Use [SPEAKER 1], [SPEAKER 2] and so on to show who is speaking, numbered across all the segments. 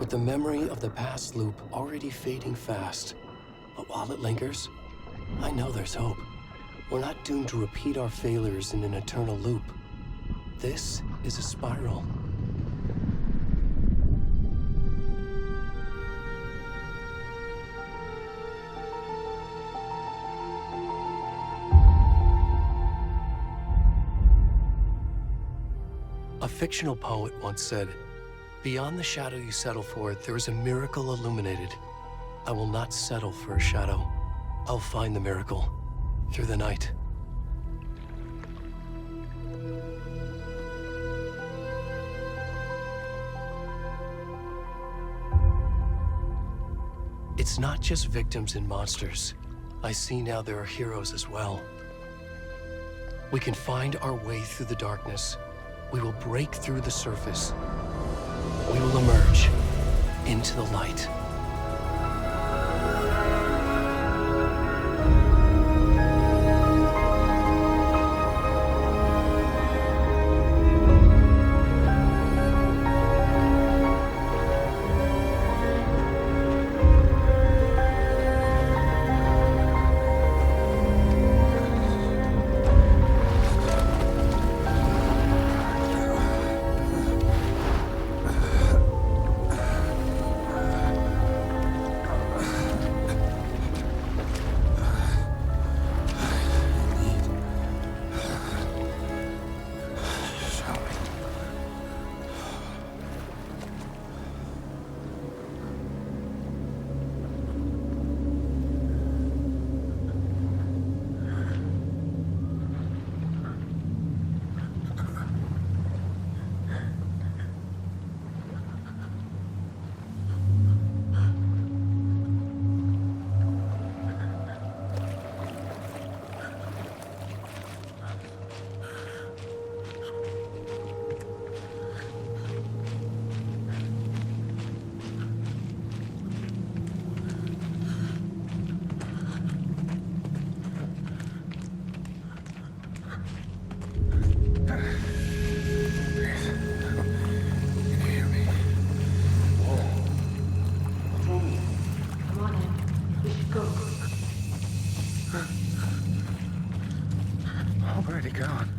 [SPEAKER 1] with the memory of the past loop already fading fast. But while it lingers, I know there's hope. We're not doomed to repeat our failures in an eternal loop. This is a spiral. A fictional poet once said, "Beyond the shadow you settle for, there is a miracle illuminated. I will not settle for a shadow. I'll find the miracle through the night." It's not just victims and monsters. I see now there are heroes as well. We can find our way through the darkness. We will break through the surface. We will emerge into the light.
[SPEAKER 2] Where'd he gone?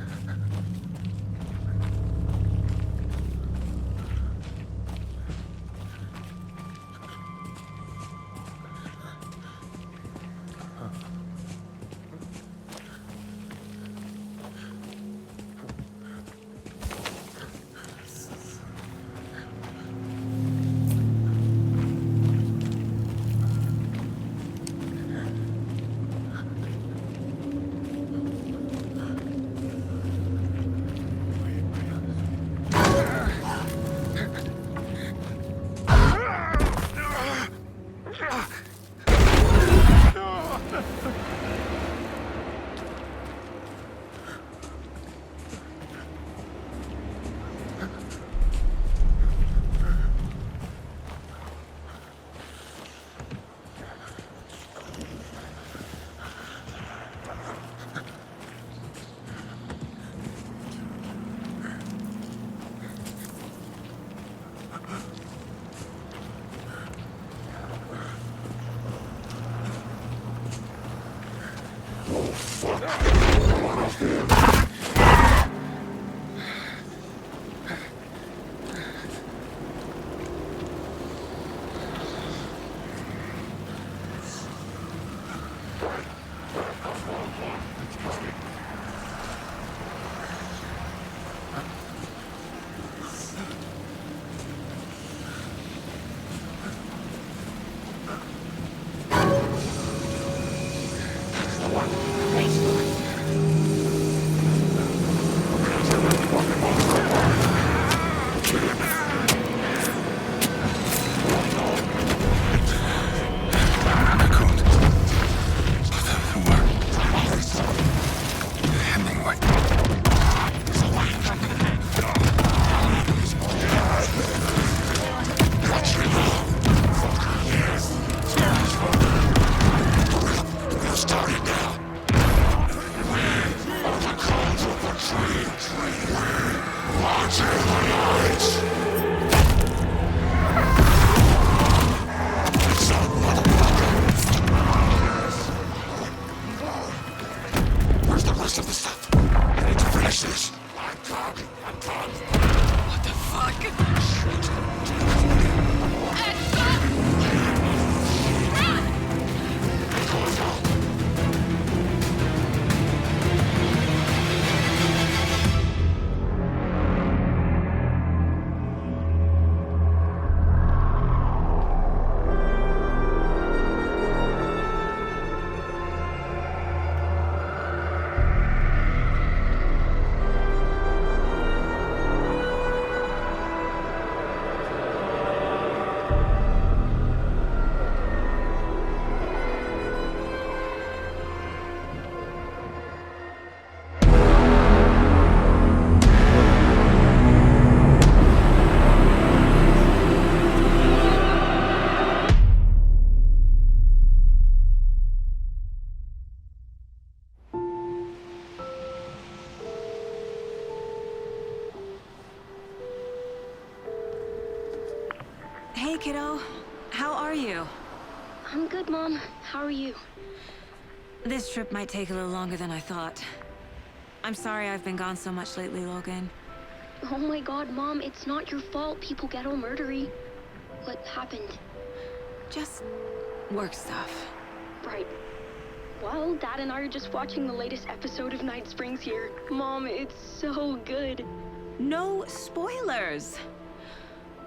[SPEAKER 3] Hey, kiddo. How are you?
[SPEAKER 4] I'm good, Mom. How are you?
[SPEAKER 3] This trip might take a little longer than I thought. I'm sorry I've been gone so much lately, Logan.
[SPEAKER 4] Oh my god, Mom, it's not your fault people get all murdery. What happened?
[SPEAKER 3] Just work stuff.
[SPEAKER 4] Right. Well, Dad and I are just watching the latest episode of Night Springs here. Mom, it's so good.
[SPEAKER 3] No spoilers!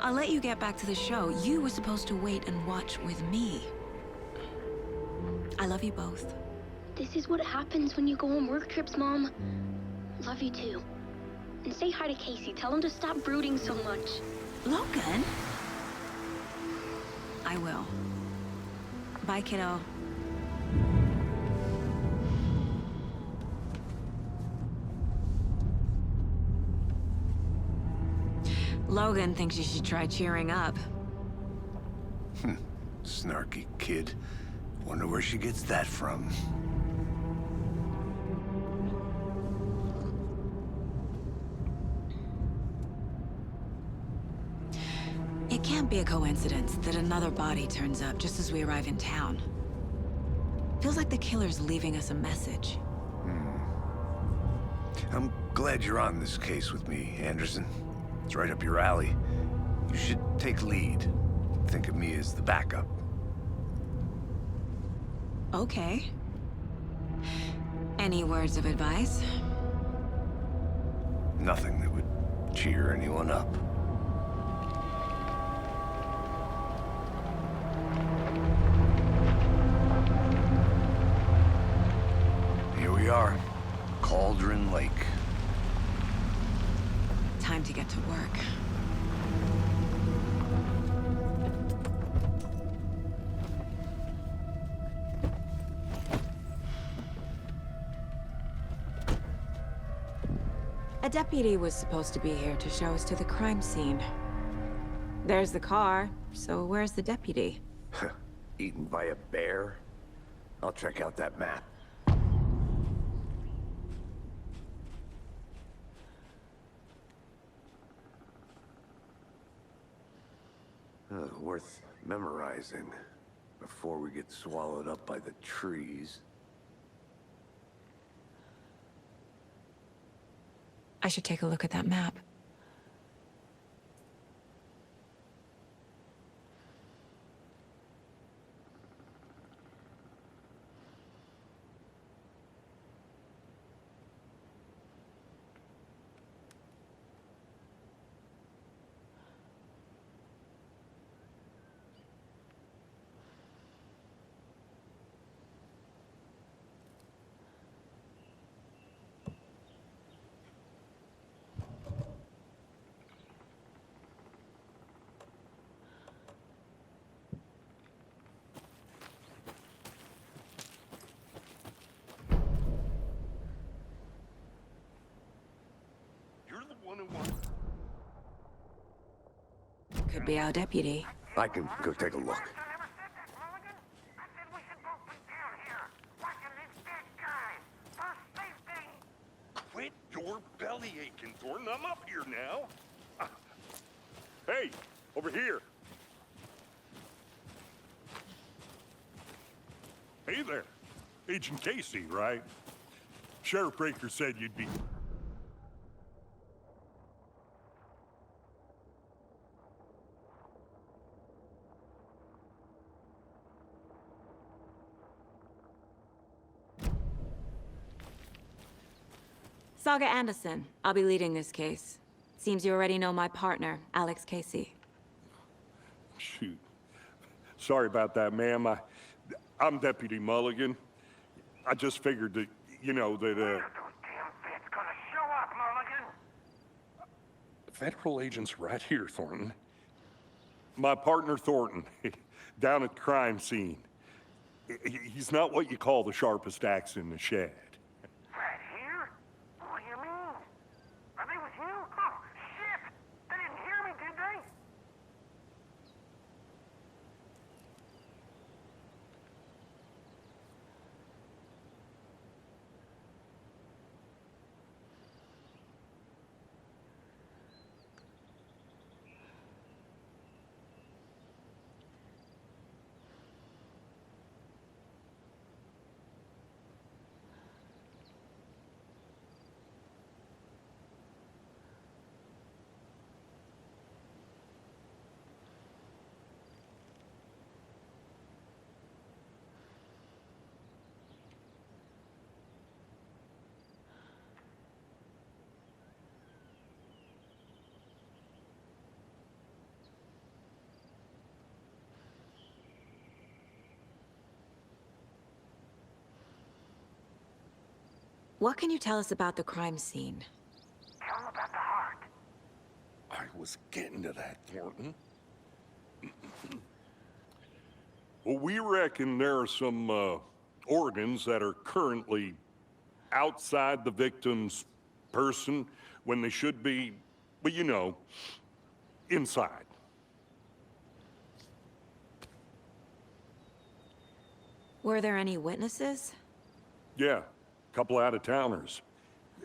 [SPEAKER 3] I'll let you get back to the show. You were supposed to wait and watch with me. I love you both.
[SPEAKER 4] This is what happens when you go on work trips, Mom. Love you too. And say hi to Casey. Tell him to stop brooding so much.
[SPEAKER 3] Logan? I will. Bye, kiddo. Logan thinks you should try cheering up.
[SPEAKER 5] Snarky kid. Wonder where she gets that from.
[SPEAKER 3] It can't be a coincidence that another body turns up just as we arrive in town. Feels like the killer's leaving us a message.
[SPEAKER 5] I'm glad you're on this case with me, Anderson. It's right up your alley. You should take lead. Think of me as the backup.
[SPEAKER 3] Okay. Any words of advice?
[SPEAKER 5] Nothing that would cheer anyone up. Here we are. Cauldron Lake.
[SPEAKER 3] Time to get to work. A deputy was supposed to be here to show us to the crime scene. There's the car, so where's the deputy?
[SPEAKER 5] Eaten by a bear? I'll check out that map. Worth memorizing before we get swallowed up by the trees.
[SPEAKER 3] I should take a look at that map. Could be our deputy.
[SPEAKER 5] I can go take a look.
[SPEAKER 6] Quit your belly aching, Thornton. I'm up here now. Hey, over here. Hey there. Agent Casey, right? Sheriff Breaker said you'd be...
[SPEAKER 3] Saga Anderson. I'll be leading this case. Seems you already know my partner, Alex Casey.
[SPEAKER 6] Shoot. Sorry about that, ma'am. I'm Deputy Mulligan. I just figured that, you know, that,
[SPEAKER 2] Those damn feds gonna show up, Mulligan.
[SPEAKER 6] Federal agent's right here, Thornton. My partner, Thornton, down at the crime scene. He's not what you call the sharpest axe in the shed.
[SPEAKER 2] Right here? What do you mean? Are they with you? Oh, shit! They didn't hear me, did they?
[SPEAKER 3] What can you tell us about the crime scene?
[SPEAKER 2] Tell him about the heart.
[SPEAKER 6] I was getting to that, Thornton. Well, we reckon there are some organs that are currently outside the victim's person when they should be, well, you know, inside.
[SPEAKER 3] Were there any witnesses?
[SPEAKER 6] Yeah, a couple out-of-towners.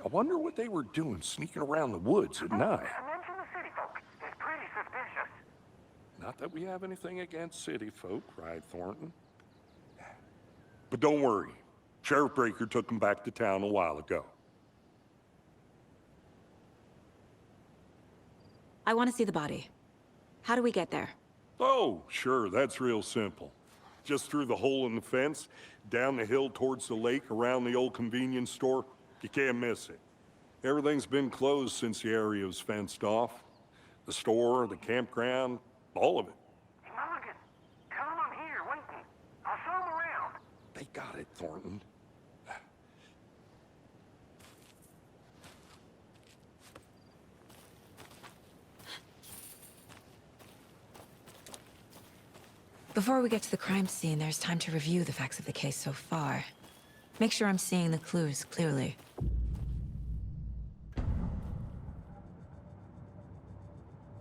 [SPEAKER 6] I wonder what they were doing sneaking around the woods at night.
[SPEAKER 2] Mention the city folk. It's pretty suspicious.
[SPEAKER 6] Not that we have anything against city folk, cried Thornton. But don't worry. Sheriff Breaker took them back to town a while ago.
[SPEAKER 3] I want to see the body. How do we get there?
[SPEAKER 6] Oh, sure, that's real simple. Just through the hole in the fence, down the hill towards the lake, around the old convenience store. You can't miss it. Everything's been closed since the area was fenced off. The store, the campground, all of it.
[SPEAKER 2] Hey, Mulligan, tell him I'm here waiting. I'll show him around.
[SPEAKER 6] They got it, Thornton.
[SPEAKER 3] Before we get to the crime scene, there's time to review the facts of the case so far. Make sure I'm seeing the clues clearly.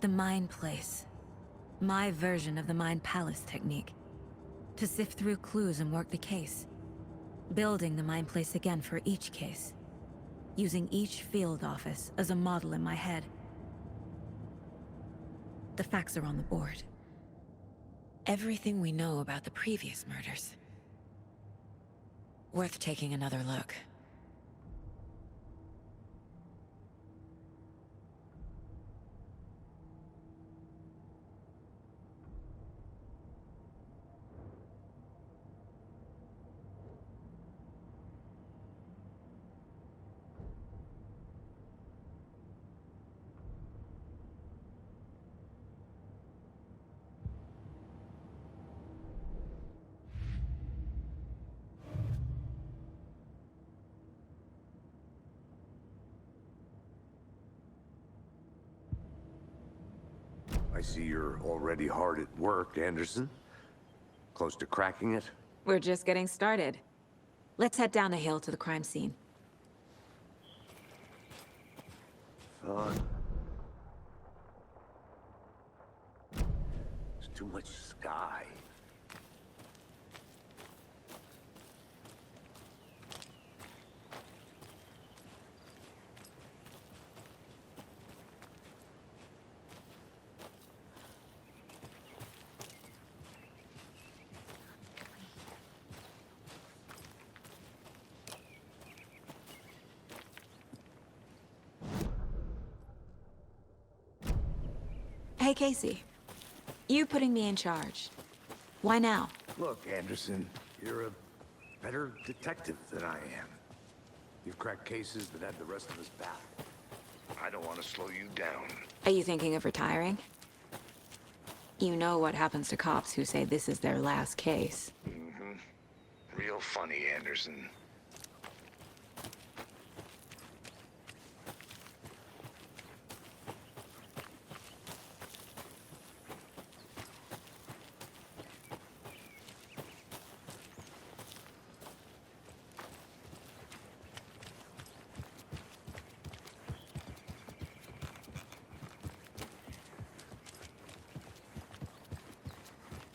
[SPEAKER 3] The Mind Place. My version of the Mind Palace technique. To sift through clues and work the case. Building the Mind Place again for each case. Using each field office as a model in my head. The facts are on the board. Everything we know about the previous murders. Worth taking another look.
[SPEAKER 5] I see you're already hard at work, Anderson. Close to cracking it?
[SPEAKER 3] We're just getting started. Let's head down the hill to the crime scene.
[SPEAKER 5] Fun. There's too much sky.
[SPEAKER 3] Hey, Casey. You putting me in charge. Why now?
[SPEAKER 5] Look, Anderson, you're a better detective than I am. You've cracked cases that had the rest of us baffled. I don't want to slow you down.
[SPEAKER 3] Are you thinking of retiring? You know what happens to cops who say this is their last case.
[SPEAKER 5] Real funny, Anderson.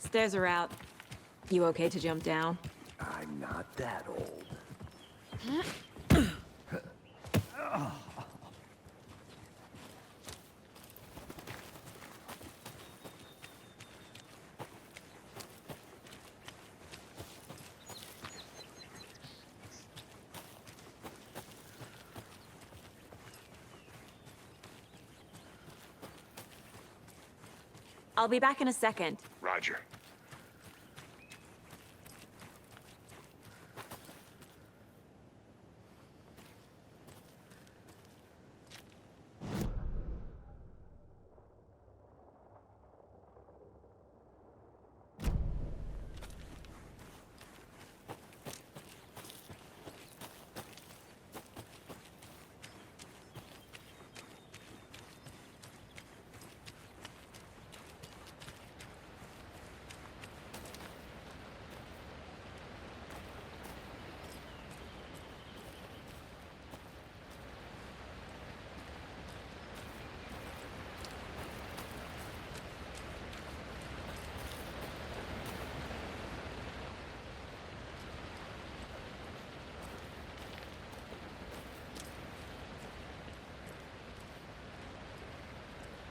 [SPEAKER 3] Stairs are out. You okay to jump down?
[SPEAKER 5] I'm not that old.
[SPEAKER 3] I'll be back in a second.
[SPEAKER 5] Roger.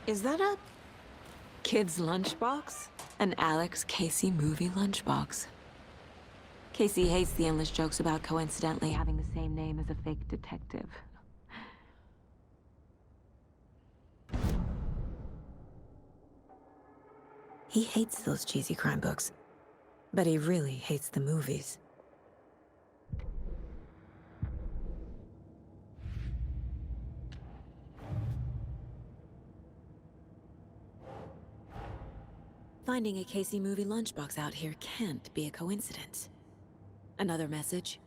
[SPEAKER 3] Is that a kid's lunchbox? An Alex Casey movie lunchbox. Casey hates the endless jokes about coincidentally having the same name as a fake detective. He hates those cheesy crime books, but he really hates the movies. Finding a Casey movie lunchbox out here can't be a coincidence. Another message?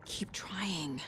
[SPEAKER 3] Keep trying.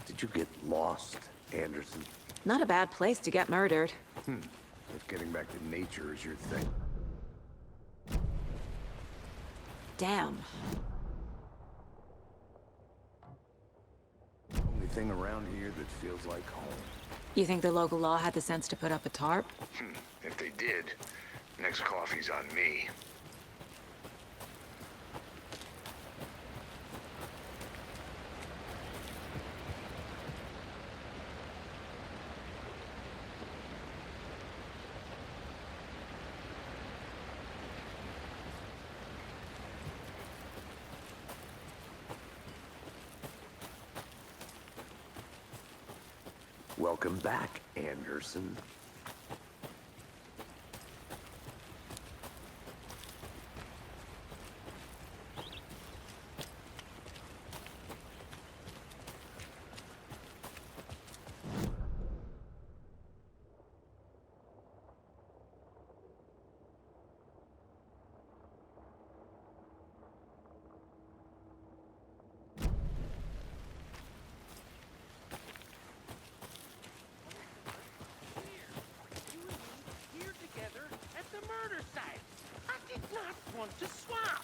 [SPEAKER 5] Did you get lost, Anderson?
[SPEAKER 3] Not a bad place to get murdered.
[SPEAKER 5] If getting back to nature is your thing.
[SPEAKER 3] Damn.
[SPEAKER 5] Only thing around here that feels like home.
[SPEAKER 3] You think the local law had the sense to put up a tarp?
[SPEAKER 5] If they did, next coffee's on me. Welcome back, Anderson.
[SPEAKER 2] To swap.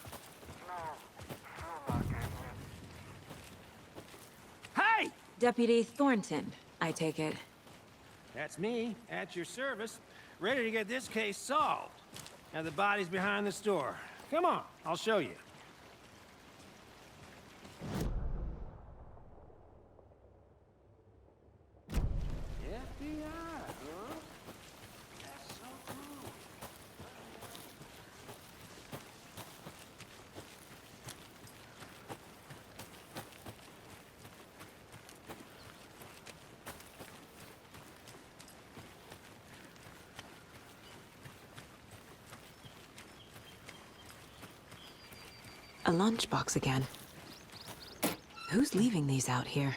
[SPEAKER 7] Hey!
[SPEAKER 3] Deputy Thornton, I take it.
[SPEAKER 7] That's me, at your service, ready to get this case solved. Now the body's behind the store. Come on, I'll show you. FBI, huh? That's so cool.
[SPEAKER 3] A lunchbox again. Who's leaving these out here?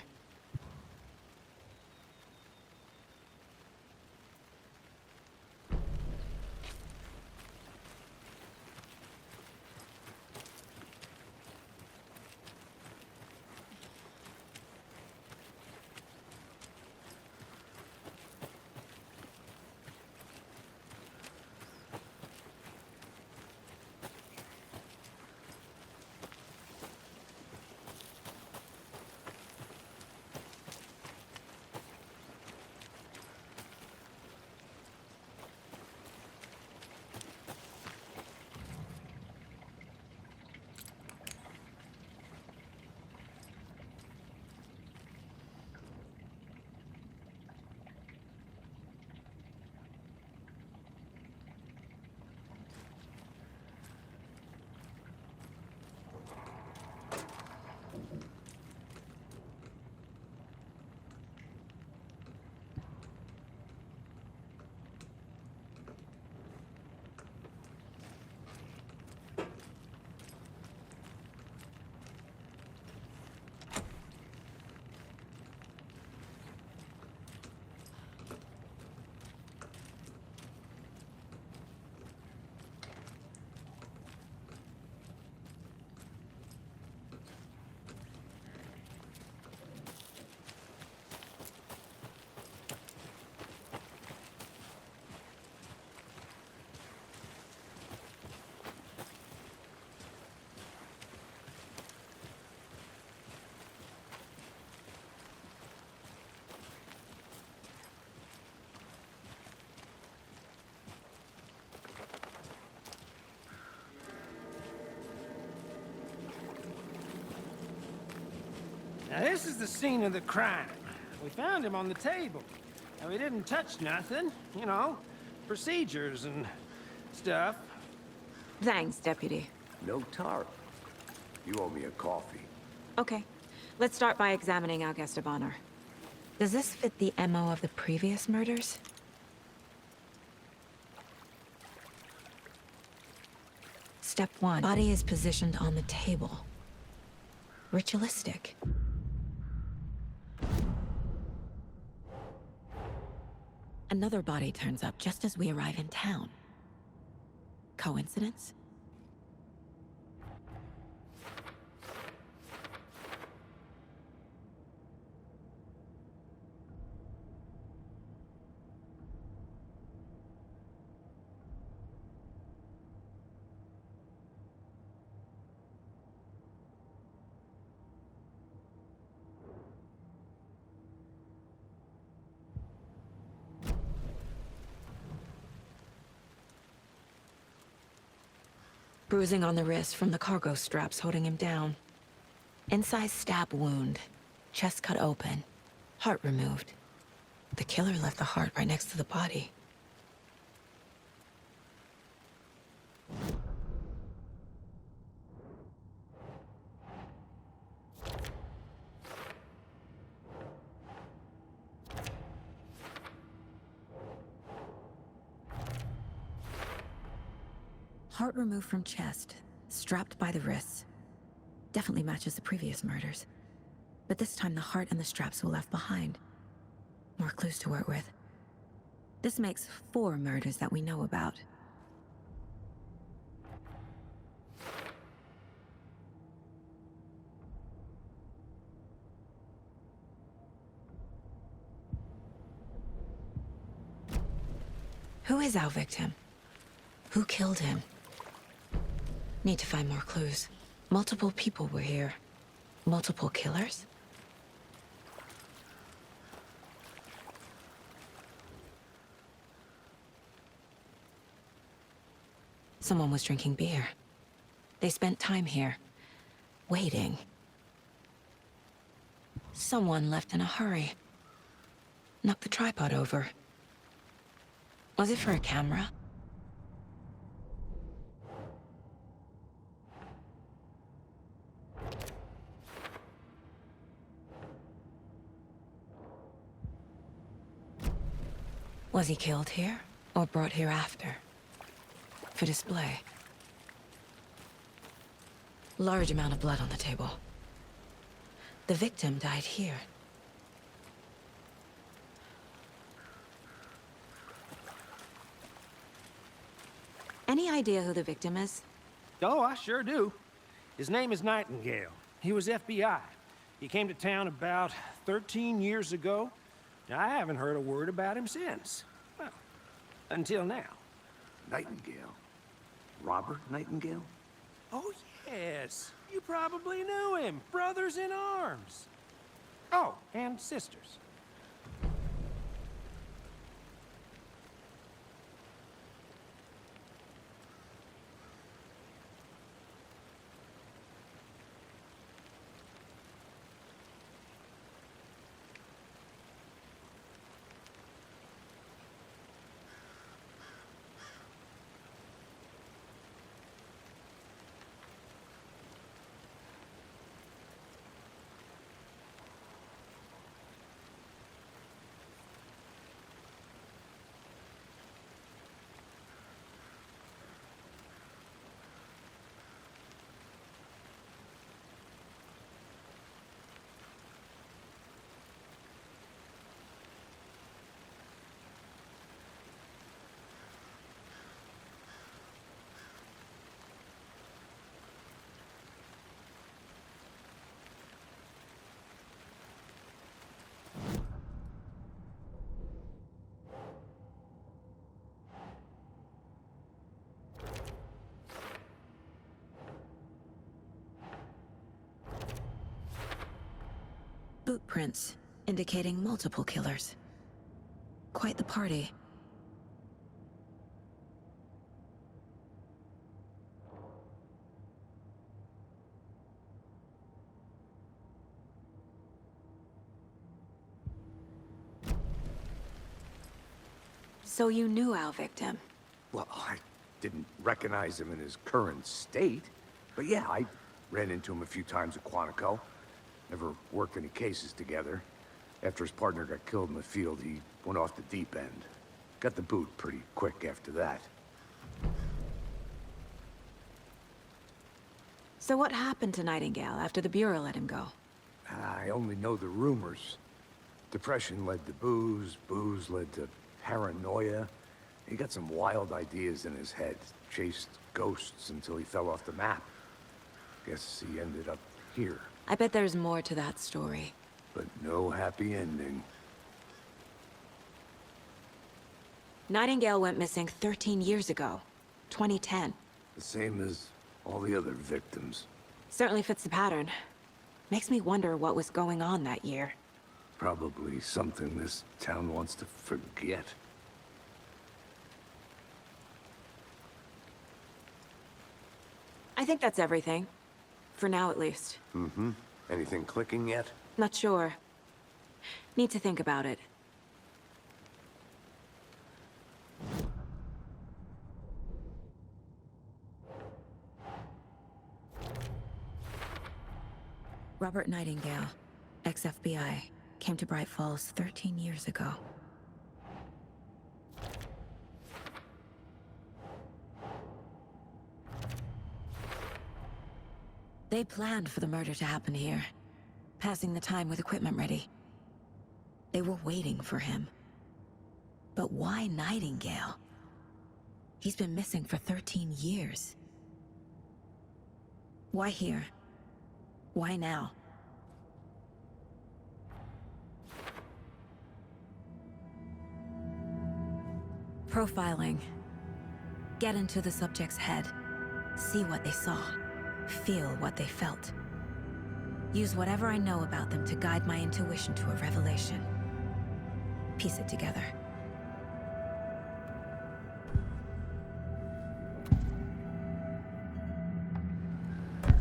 [SPEAKER 7] Now, this is the scene of the crime. We found him on the table. And we didn't touch nothing, you know, procedures and stuff.
[SPEAKER 3] Thanks, Deputy.
[SPEAKER 5] No tar. You owe me a coffee.
[SPEAKER 3] Okay. Let's start by examining our guest of honor. Does this fit the MO of the previous murders? Step 1. Body is positioned on the table. Ritualistic. Another body turns up just as we arrive in town. Coincidence? Bruising on the wrist from the cargo straps holding him down. Incised stab wound. Chest cut open. Heart removed. The killer left the heart right next to the body. Heart removed from chest, strapped by the wrists. Definitely matches the previous murders. But this time the heart and the straps were left behind. More clues to work with. This makes 4 murders that we know about. Who is our victim? Who killed him? Need to find more clues. Multiple people were here. Multiple killers? Someone was drinking beer. They spent time here, waiting. Someone left in a hurry. Knocked the tripod over. Was it for a camera? Was he killed here, or brought here after? For display. Large amount of blood on the table. The victim died here. Any idea who the victim is?
[SPEAKER 7] Oh, I sure do. His name is Nightingale. He was FBI. He came to town about 13 years ago. I haven't heard a word about him since. Well, until now.
[SPEAKER 5] Nightingale? Robert Nightingale?
[SPEAKER 7] Oh, yes. You probably knew him. Brothers in arms. Oh, and sisters.
[SPEAKER 3] Boot prints, indicating multiple killers. Quite the party. So you knew our victim?
[SPEAKER 5] Well, I didn't recognize him in his current state. But yeah, I ran into him a few times at Quantico. Never worked any cases together. After his partner got killed in the field, he went off the deep end. Got the boot pretty quick after that.
[SPEAKER 3] So what happened to Nightingale after the Bureau let him go?
[SPEAKER 5] I only know the rumors. Depression led to booze, booze led to paranoia. He got some wild ideas in his head, chased ghosts until he fell off the map. Guess he ended up here.
[SPEAKER 3] I bet there's more to that story.
[SPEAKER 5] But no happy ending.
[SPEAKER 3] Nightingale went missing 13 years ago, 2010.
[SPEAKER 5] The same as all the other victims.
[SPEAKER 3] Certainly fits the pattern. Makes me wonder what was going on that year.
[SPEAKER 5] Probably something this town wants to forget.
[SPEAKER 3] I think that's everything. For now, at least.
[SPEAKER 5] Mm-hmm. Anything clicking yet?
[SPEAKER 3] Not sure. Need to think about it. Robert Nightingale, ex-FBI, came to Bright Falls 13 years ago. They planned for the murder to happen here, passing the time with equipment ready. They were waiting for him. But why Nightingale? He's been missing for 13 years. Why here? Why now? Profiling. Get into the subject's head. See what they saw. Feel what they felt. Use whatever I know about them to guide my intuition to a revelation. Piece it together.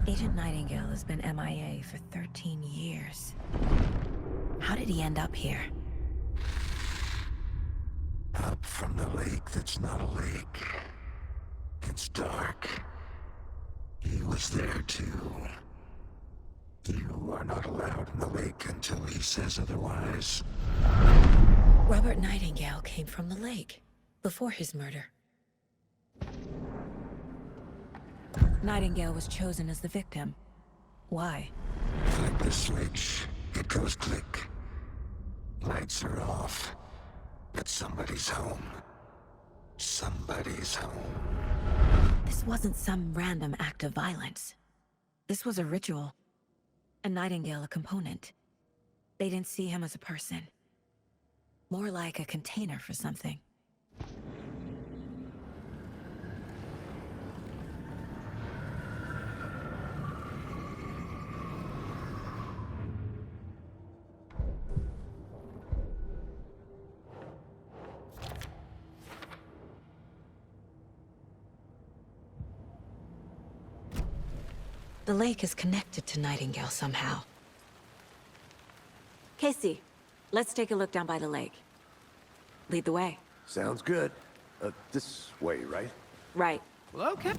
[SPEAKER 3] Agent Nightingale has been MIA for 13 years. How did he end up here?
[SPEAKER 8] Up from the lake that's not a lake. It's dark. He was there too. You are not allowed in the lake until he says otherwise.
[SPEAKER 3] Robert Nightingale came from the lake, before his murder. Nightingale was chosen as the victim. Why?
[SPEAKER 8] Flip the switch, it goes click. Lights are off. But somebody's home. Somebody's home.
[SPEAKER 3] This wasn't some random act of violence. This was a ritual. And Nightingale a component. They didn't see him as a person. More like a container for something. The lake is connected to Nightingale somehow. Casey, let's take a look down by the lake. Lead the way.
[SPEAKER 5] Sounds good. This way, right?
[SPEAKER 3] Right.
[SPEAKER 7] Well, okay.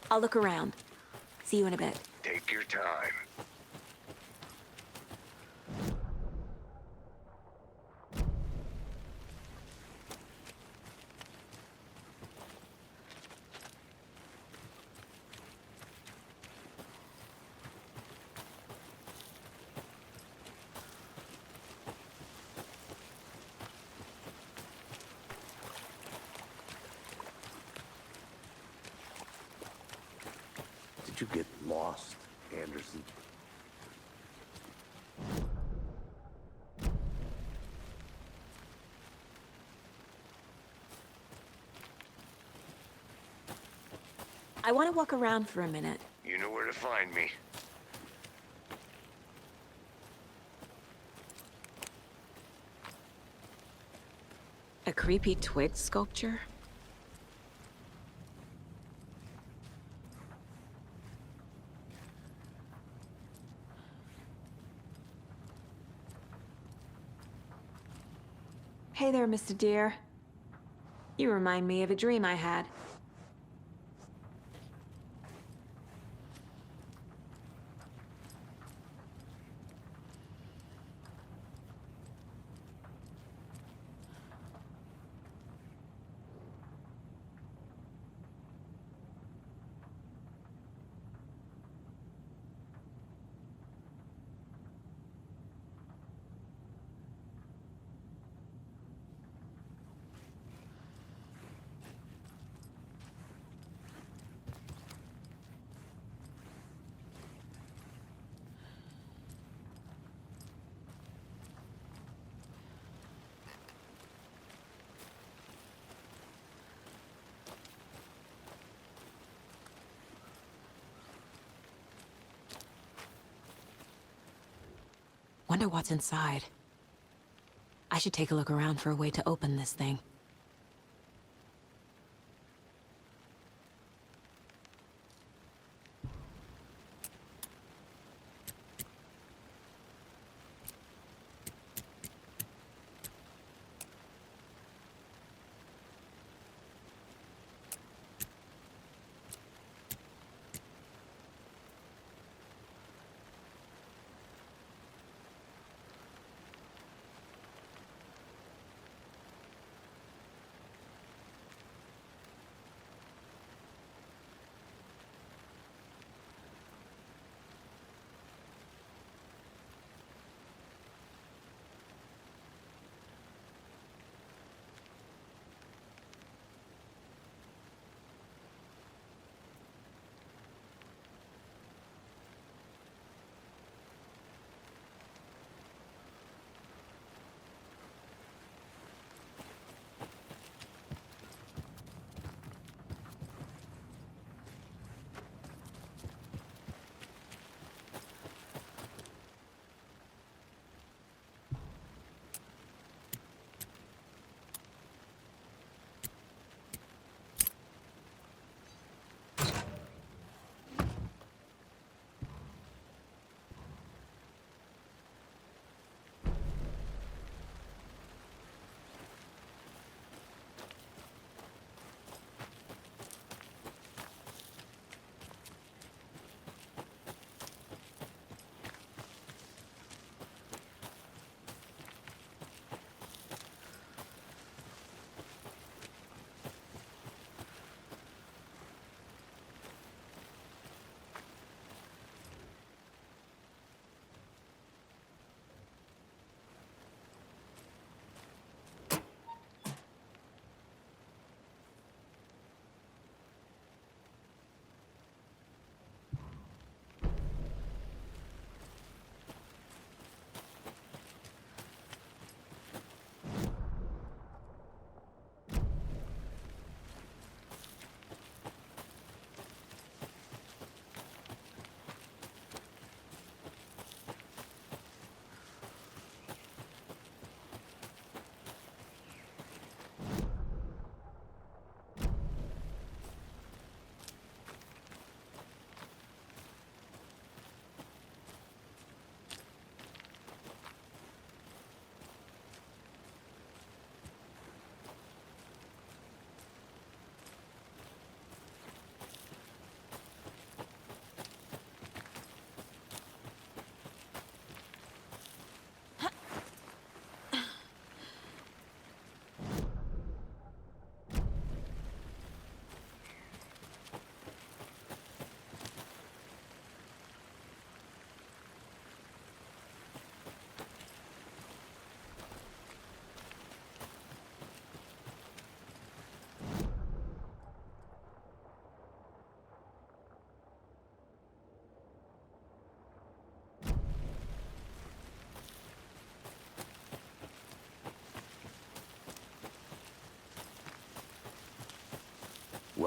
[SPEAKER 3] I'll look around. See you in a bit.
[SPEAKER 5] Take your time. Did you get lost, Anderson?
[SPEAKER 3] I want to walk around for a minute.
[SPEAKER 5] You know where to find me.
[SPEAKER 3] A creepy twig sculpture? Hey there, Mr. Deer. You remind me of a dream I had. Wonder what's inside. I should take a look around for a way to open this thing.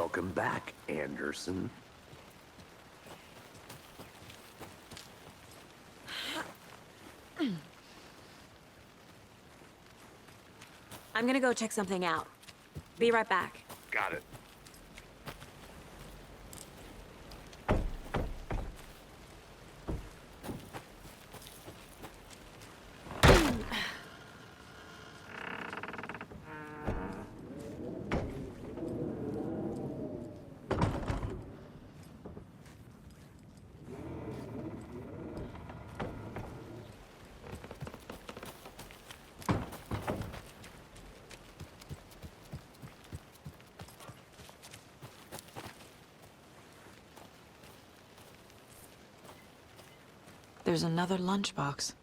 [SPEAKER 5] Welcome back, Anderson.
[SPEAKER 3] I'm gonna go check something out. Be right back.
[SPEAKER 5] Got it.
[SPEAKER 3] There's another lunchbox.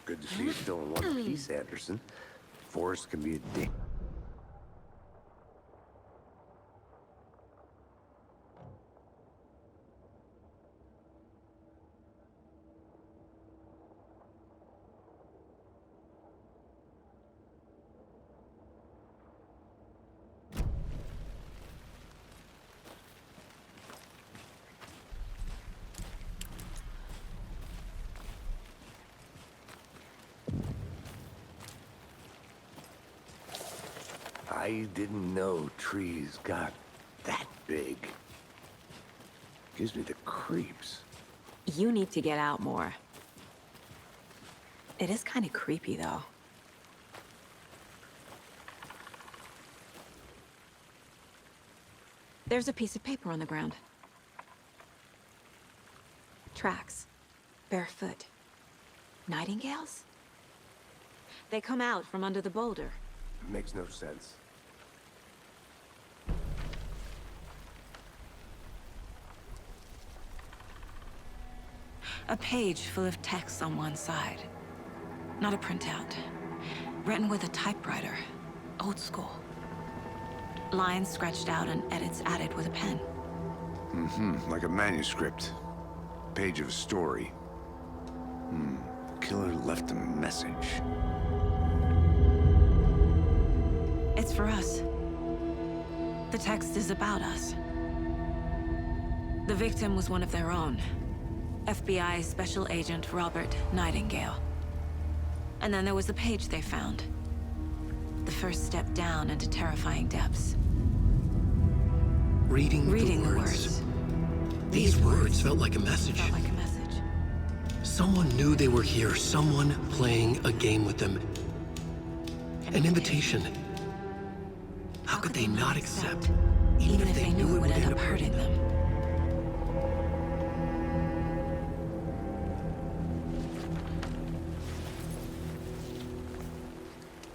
[SPEAKER 5] Good to see you still in one piece, Anderson. Forest can be a dick. I didn't know trees got that big. Gives me the creeps.
[SPEAKER 3] You need to get out more. It is kind of creepy, though. There's a piece of paper on the ground. Tracks. Barefoot. Nightingales? They come out from under the boulder.
[SPEAKER 5] Makes no sense.
[SPEAKER 3] A page full of text on one side. Not a printout. Written with a typewriter. Old school. Lines scratched out and edits added with a pen.
[SPEAKER 5] Like a manuscript. Page of a story. Killer left a message.
[SPEAKER 3] It's for us. The text is about us. The victim was one of their own. FBI Special Agent Robert Nightingale. And then there was the page they found. The first step down into terrifying depths.
[SPEAKER 1] Reading the words. These words felt like a message.
[SPEAKER 3] Felt like a message.
[SPEAKER 1] Someone knew they were here, someone playing a game with them. An invitation. How could they not accept, even if they knew it would end up hurting them?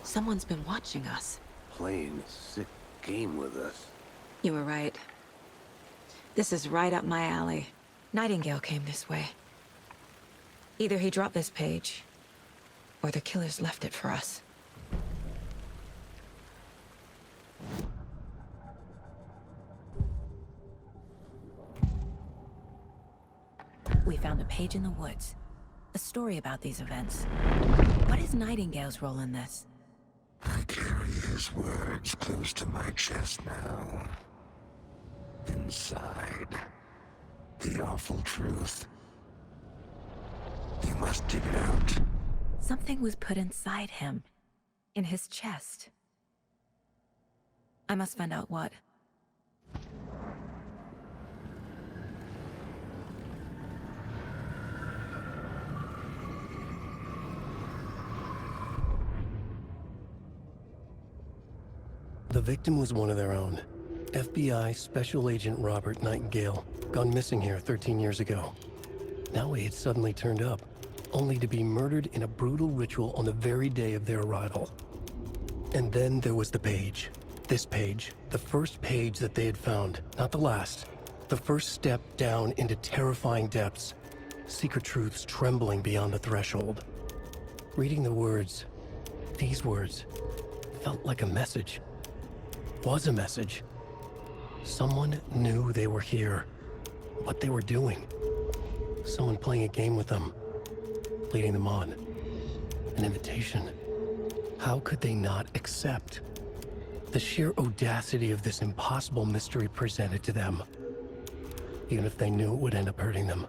[SPEAKER 3] Someone's been watching us.
[SPEAKER 5] Playing a sick game with us.
[SPEAKER 3] You were right. This is right up my alley. Nightingale came this way. Either he dropped this page, or the killers left it for us. We found a page in the woods. A story about these events. What is Nightingale's role in this?
[SPEAKER 8] I carry his words close to my chest now. Inside, the awful truth. You must dig it out.
[SPEAKER 3] Something was put inside him, in his chest. I must find out what.
[SPEAKER 1] The victim was one of their own. FBI Special Agent Robert Nightingale, gone missing here 13 years ago. Now he had suddenly turned up, only to be murdered in a brutal ritual on the very day of their arrival. And then there was the page. This page, the first page that they had found, not the last. The first step down into terrifying depths, secret truths trembling beyond the threshold. Reading the words, these words, felt like a message. Was a message. Someone knew they were here, what they were doing. Someone playing a game with them, leading them on. An invitation. How could they not accept? The sheer audacity of this impossible mystery presented to them, even if they knew it would end up hurting them.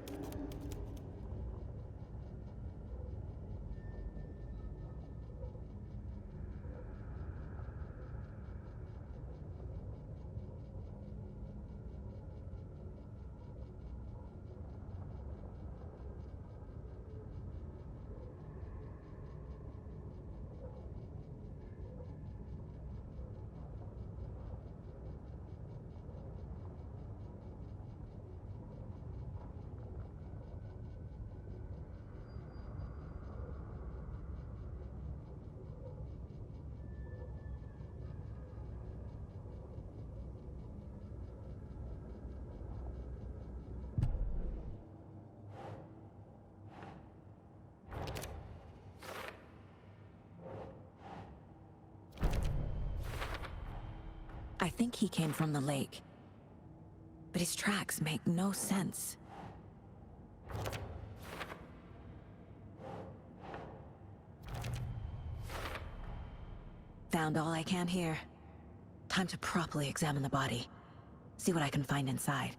[SPEAKER 3] I think he came from the lake. But his tracks make no sense. Found all I can here. Time to properly examine the body. See what I can find inside.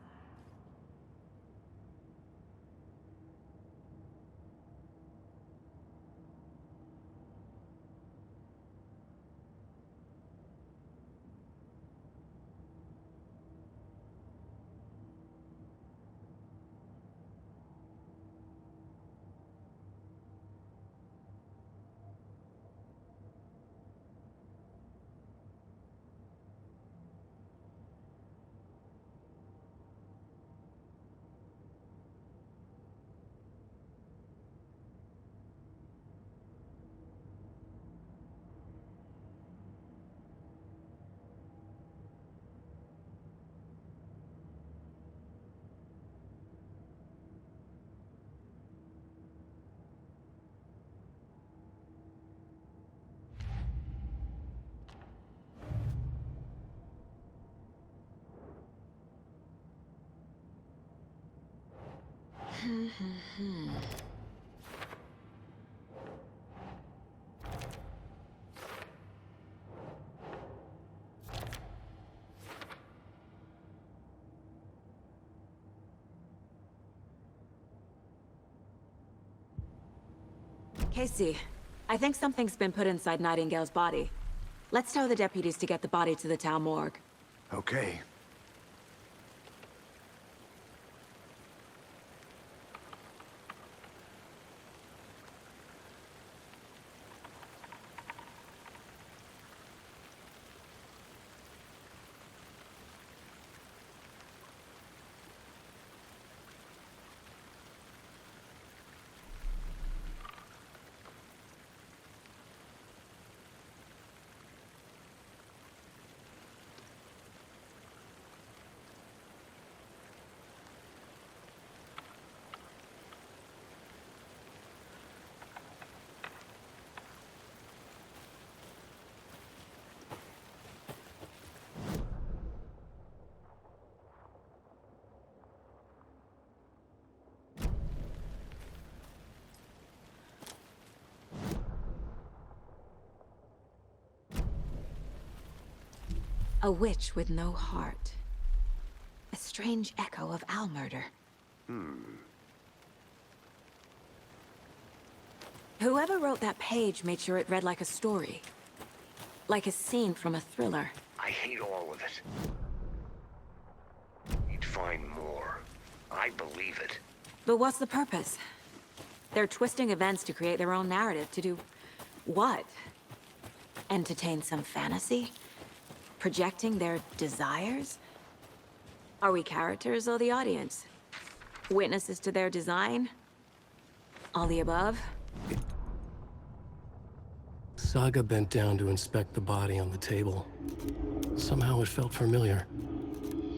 [SPEAKER 3] Casey, I think something's been put inside Nightingale's body. Let's tell the deputies to get the body to the town morgue.
[SPEAKER 5] Okay.
[SPEAKER 3] A witch with no heart. A strange echo of owl murder. Whoever wrote that page made sure it read like a story. Like a scene from a thriller.
[SPEAKER 8] I hate all of it. You'd find more. I believe it.
[SPEAKER 3] But what's the purpose? They're twisting events to create their own narrative to do... what? Entertain some fantasy? Projecting their desires? Are we characters or the audience? Witnesses to their design? All the above?
[SPEAKER 1] Saga bent down to inspect the body on the table. Somehow it felt familiar.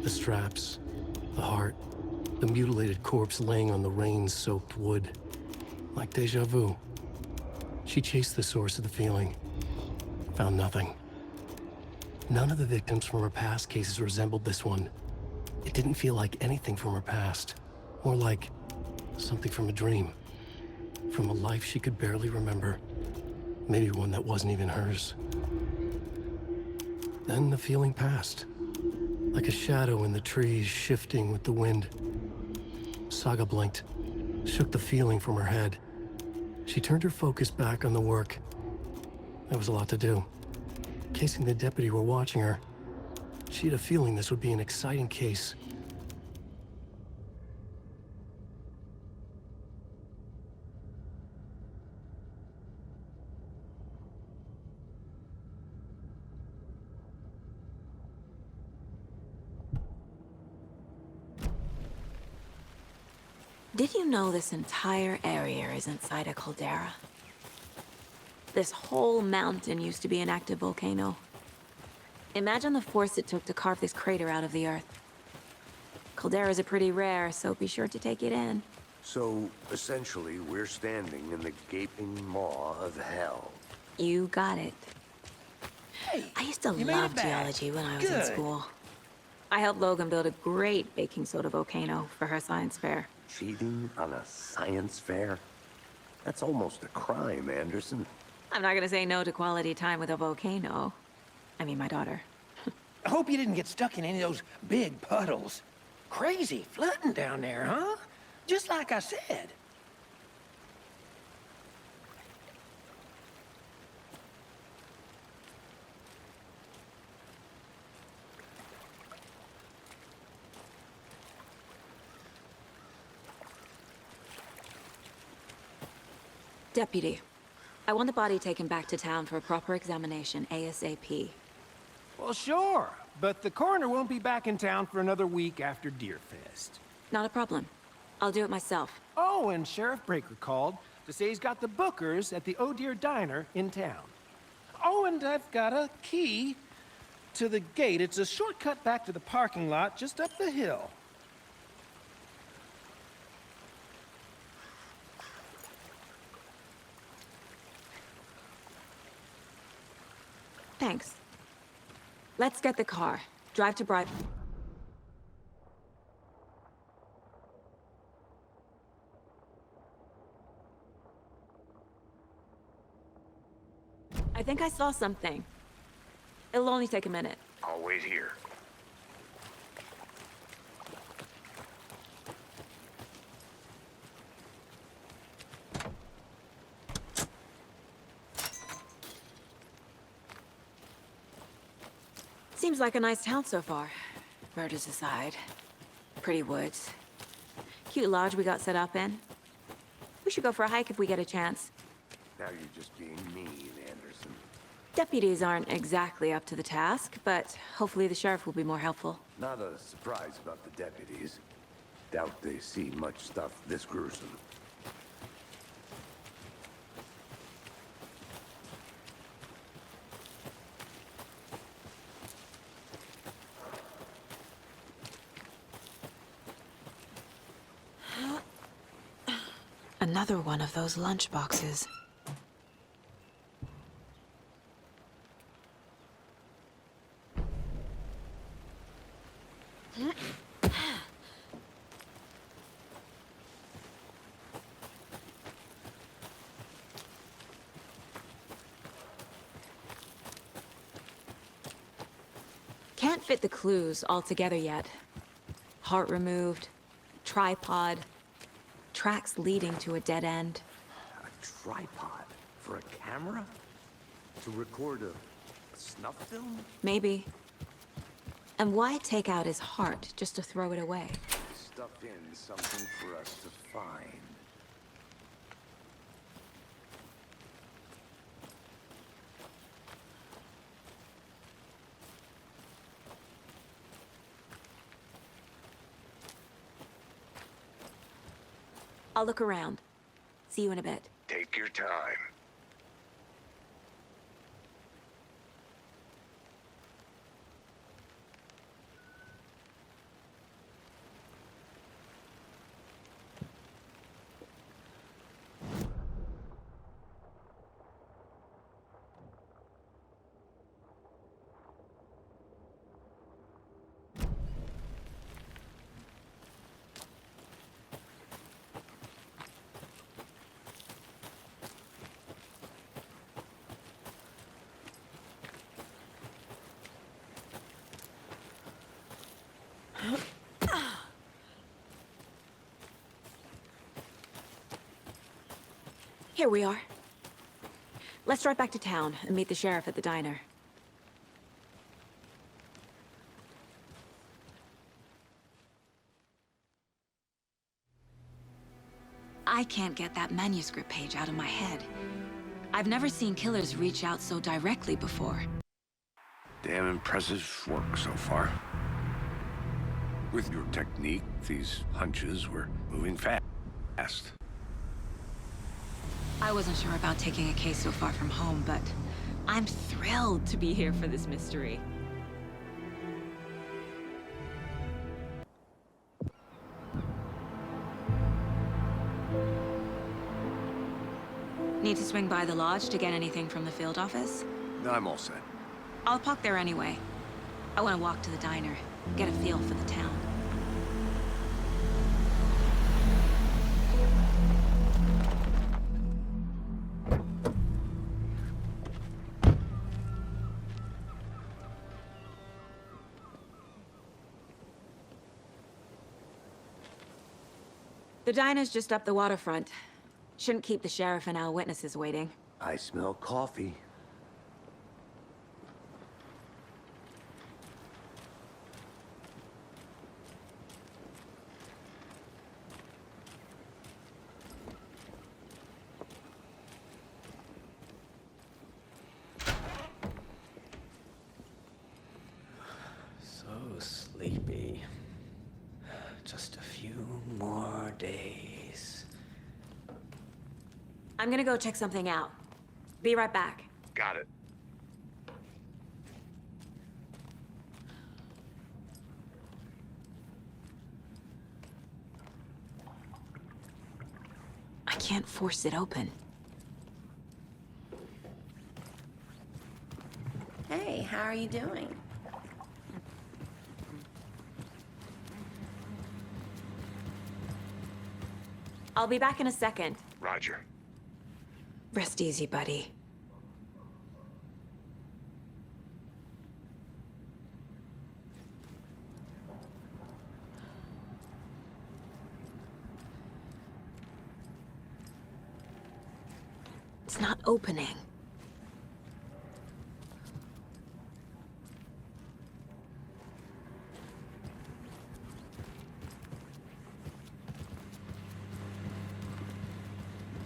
[SPEAKER 1] The straps, the heart, the mutilated corpse laying on the rain-soaked wood. Like deja vu. She chased the source of the feeling. Found nothing. None of the victims from her past cases resembled this one. It didn't feel like anything from her past. More like something from a dream. From a life she could barely remember. Maybe one that wasn't even hers. Then the feeling passed. Like a shadow in the trees shifting with the wind. Saga blinked, shook the feeling from her head. She turned her focus back on the work. There was a lot to do. Casing the deputy were watching her. She had a feeling this would be an exciting case.
[SPEAKER 3] Did you know this entire area is inside a caldera? This whole mountain used to be an active volcano. Imagine the force it took to carve this crater out of the earth. Calderas are pretty rare, so be sure to take it in.
[SPEAKER 8] So, essentially, we're standing in the gaping maw of hell.
[SPEAKER 3] You got it.
[SPEAKER 7] Hey,
[SPEAKER 3] I used to
[SPEAKER 7] you made
[SPEAKER 3] love
[SPEAKER 7] it back.
[SPEAKER 3] geology when I was in
[SPEAKER 7] Good.
[SPEAKER 3] school. I helped Logan build a great baking soda volcano for her science fair.
[SPEAKER 8] Cheating on a science fair? That's almost a crime, Anderson.
[SPEAKER 3] I'm not gonna say no to quality time with a volcano. I mean, my daughter.
[SPEAKER 7] I hope you didn't get stuck in any of those big puddles. Crazy flooding down there, huh? Just like I said.
[SPEAKER 3] Deputy, I want the body taken back to town for a proper examination, ASAP.
[SPEAKER 7] Well, sure, but the coroner won't be back in town for another week after Deerfest.
[SPEAKER 3] Not a problem. I'll do it myself.
[SPEAKER 7] Oh, and Sheriff Breaker called to say he's got the bookers at the Oh Dear Diner in town. Oh, and I've got a key to the gate. It's a shortcut back to the parking lot just up the hill.
[SPEAKER 3] Thanks. Let's get the car. Drive to Bright. I think I saw something. It'll only take a minute.
[SPEAKER 8] I'll wait here.
[SPEAKER 3] Seems like a nice town so far. Murders aside. Pretty woods. Cute lodge we got set up in. We should go for a hike if we get a chance.
[SPEAKER 8] Now you're just being mean, Anderson.
[SPEAKER 3] Deputies aren't exactly up to the task, but hopefully the sheriff will be more helpful.
[SPEAKER 8] Not a surprise about the deputies. Doubt they see much stuff this gruesome.
[SPEAKER 3] Another one of those lunch boxes. Can't fit the clues all together yet. Heart removed, tripod, tracks leading to a dead end.
[SPEAKER 8] A
[SPEAKER 5] tripod for a camera? To record a snuff film?
[SPEAKER 3] Maybe. And why take out his heart just to throw it away?
[SPEAKER 5] Stuff in something for us to find.
[SPEAKER 3] I'll look around. See you in a bit.
[SPEAKER 5] Take your time.
[SPEAKER 3] Here we are. Let's drive back to town and meet the sheriff at the diner. I can't get that manuscript page out of my head. I've never seen killers reach out so directly before.
[SPEAKER 5] Damn impressive work so far. With your technique, these hunches were moving fast.
[SPEAKER 3] I wasn't sure about taking a case so far from home, but I'm thrilled to be here for this mystery. Need to swing by the lodge to get anything from the field office?
[SPEAKER 5] No, I'm all set.
[SPEAKER 3] I'll park there anyway. I want to walk to the diner, get a feel for the town. The diner's just up the waterfront. Shouldn't keep the sheriff and our witnesses waiting.
[SPEAKER 5] I smell coffee.
[SPEAKER 7] So sleepy. Just a few more days.
[SPEAKER 3] I'm gonna go check something out. Be right back.
[SPEAKER 5] Got it.
[SPEAKER 3] I can't force it open.
[SPEAKER 9] Hey, how are you doing?
[SPEAKER 3] I'll be back in a second.
[SPEAKER 5] Roger.
[SPEAKER 3] Rest easy, buddy. It's not opening.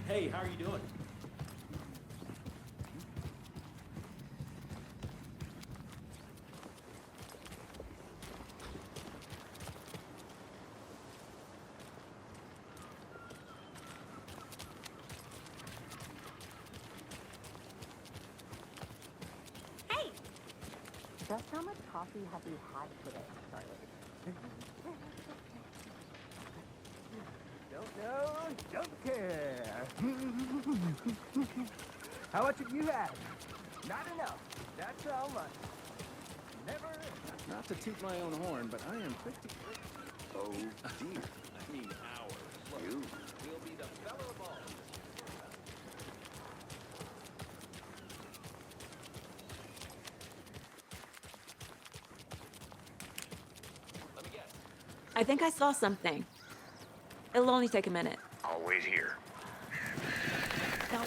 [SPEAKER 7] Hey, how are you doing?
[SPEAKER 9] Hey! Just how much coffee have you had today, Charlie?
[SPEAKER 2] Don't care. How much have you had? Not enough. That's how much. Never.
[SPEAKER 10] Not to toot my own horn, but I am pretty...
[SPEAKER 5] Oh, dear.
[SPEAKER 10] I mean, ours.
[SPEAKER 5] You.
[SPEAKER 10] We'll be the fella of all. Let me guess.
[SPEAKER 3] I think I saw something. It'll only take a minute.
[SPEAKER 5] I'll wait here.
[SPEAKER 3] No,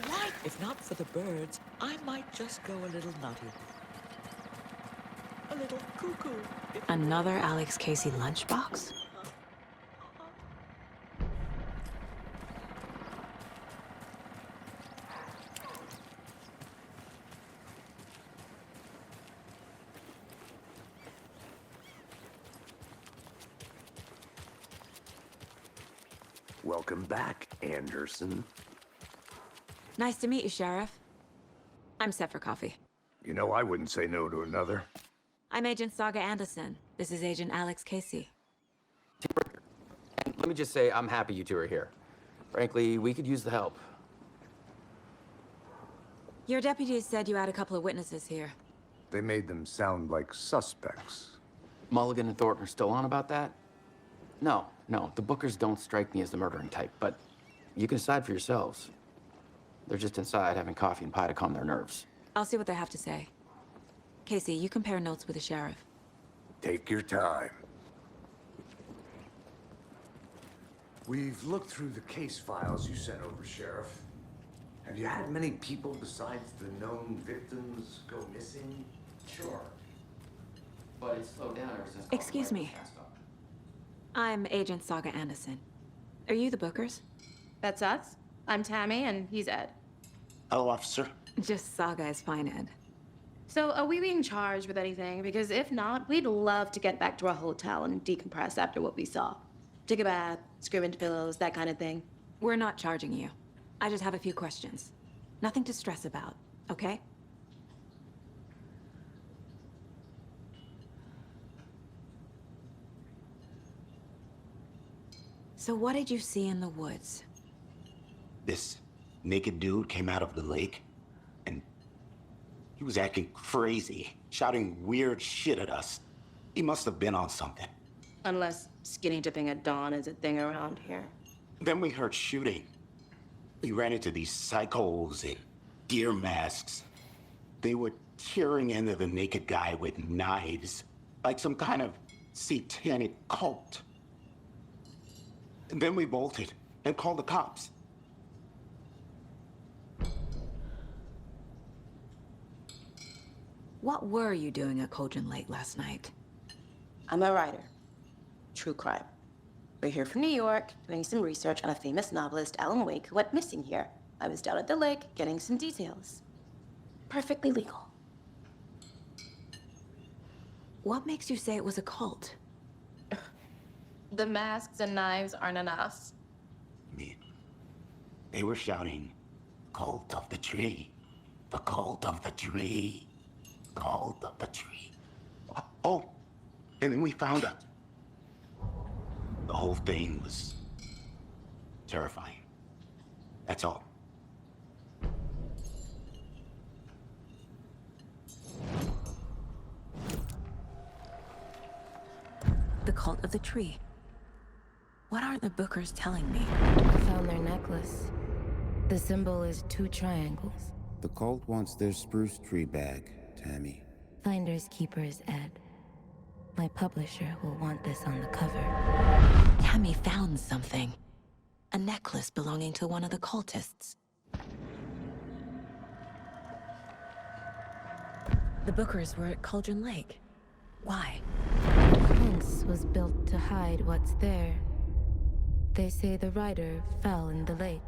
[SPEAKER 11] If not for the birds, I might just go a little nutty. A little cuckoo.
[SPEAKER 3] Another Alex Casey lunchbox?
[SPEAKER 5] Welcome back, Anderson.
[SPEAKER 3] Nice to meet you, Sheriff. I'm set for coffee.
[SPEAKER 5] You know, I wouldn't say no to another.
[SPEAKER 3] I'm Agent Saga Anderson. This is Agent Alex Casey.
[SPEAKER 12] Let me just say, I'm happy you two are here. Frankly, we could use the help.
[SPEAKER 3] Your deputies said you had a couple of witnesses here.
[SPEAKER 5] They made them sound like suspects.
[SPEAKER 12] Mulligan and Thornton are still on about that? No, the Bookers don't strike me as the murdering type, but you can decide for yourselves. They're just inside having coffee and pie to calm their nerves.
[SPEAKER 3] I'll see what they have to say. Casey, you compare notes with the sheriff.
[SPEAKER 5] Take your time. We've looked through the case files you sent over, Sheriff. Have you had many people besides the known victims go missing?
[SPEAKER 12] Sure. But it's slowed down ever since...
[SPEAKER 3] Excuse me. I'm Agent Saga Anderson. Are you the Bookers?
[SPEAKER 13] That's us. I'm Tammy, and he's Ed.
[SPEAKER 14] Hello, officer.
[SPEAKER 3] Just Saga is fine, Ed.
[SPEAKER 13] So, are we being charged with anything? Because if not, we'd love to get back to our hotel and decompress after what we saw. Take a bath, scream into pillows, that kind of thing.
[SPEAKER 3] We're not charging you. I just have a few questions. Nothing to stress about, okay? So what did you see in the woods?
[SPEAKER 14] This naked dude came out of the lake, and he was acting crazy, shouting weird shit at us. He must have been on something.
[SPEAKER 13] Unless skinny dipping at dawn is a thing around here.
[SPEAKER 14] Then we heard shooting. We ran into these psychos in deer masks. They were tearing into the naked guy with knives, like some kind of satanic cult. And then we bolted and called the cops.
[SPEAKER 3] What were you doing at Cauldron Lake last night?
[SPEAKER 13] I'm a writer. True crime. We're here from New York, doing some research on a famous novelist, Alan Wake, who went missing here. I was down at the lake, getting some details. Perfectly legal.
[SPEAKER 3] What makes you say it was a cult?
[SPEAKER 13] The masks and knives aren't enough.
[SPEAKER 14] I mean, they were shouting, "Cult of the tree, the cult of the tree, cult of the tree." Oh, and then we found out. The whole thing was terrifying. That's all.
[SPEAKER 3] The cult of the tree. What aren't the Bookers telling me?
[SPEAKER 15] I found their necklace. The symbol is 2 triangles.
[SPEAKER 16] The cult wants their spruce tree back, Tammy.
[SPEAKER 15] Finders keepers, Ed. My publisher will want this on the cover.
[SPEAKER 3] Tammy found something. A necklace belonging to one of the cultists. The Bookers were at Cauldron Lake. Why?
[SPEAKER 15] The fence was built to hide what's there. They say the writer fell in the lake.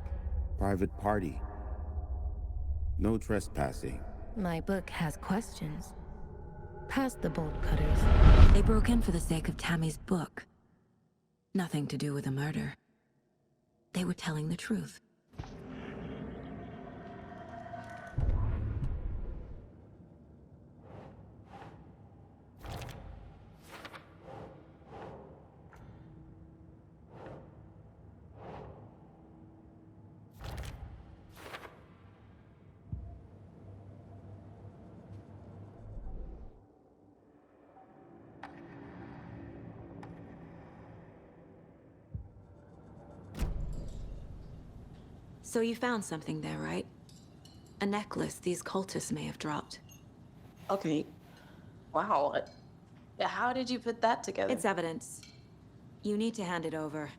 [SPEAKER 16] Private party. No trespassing.
[SPEAKER 15] My book has questions. Past the bolt cutters.
[SPEAKER 3] They broke in for the sake of Tammy's book. Nothing to do with a murder. They were telling the truth. So you found something there, right? A necklace these cultists may have dropped.
[SPEAKER 13] Okay. Wow. How did you put that together?
[SPEAKER 3] It's evidence. You need to hand it over.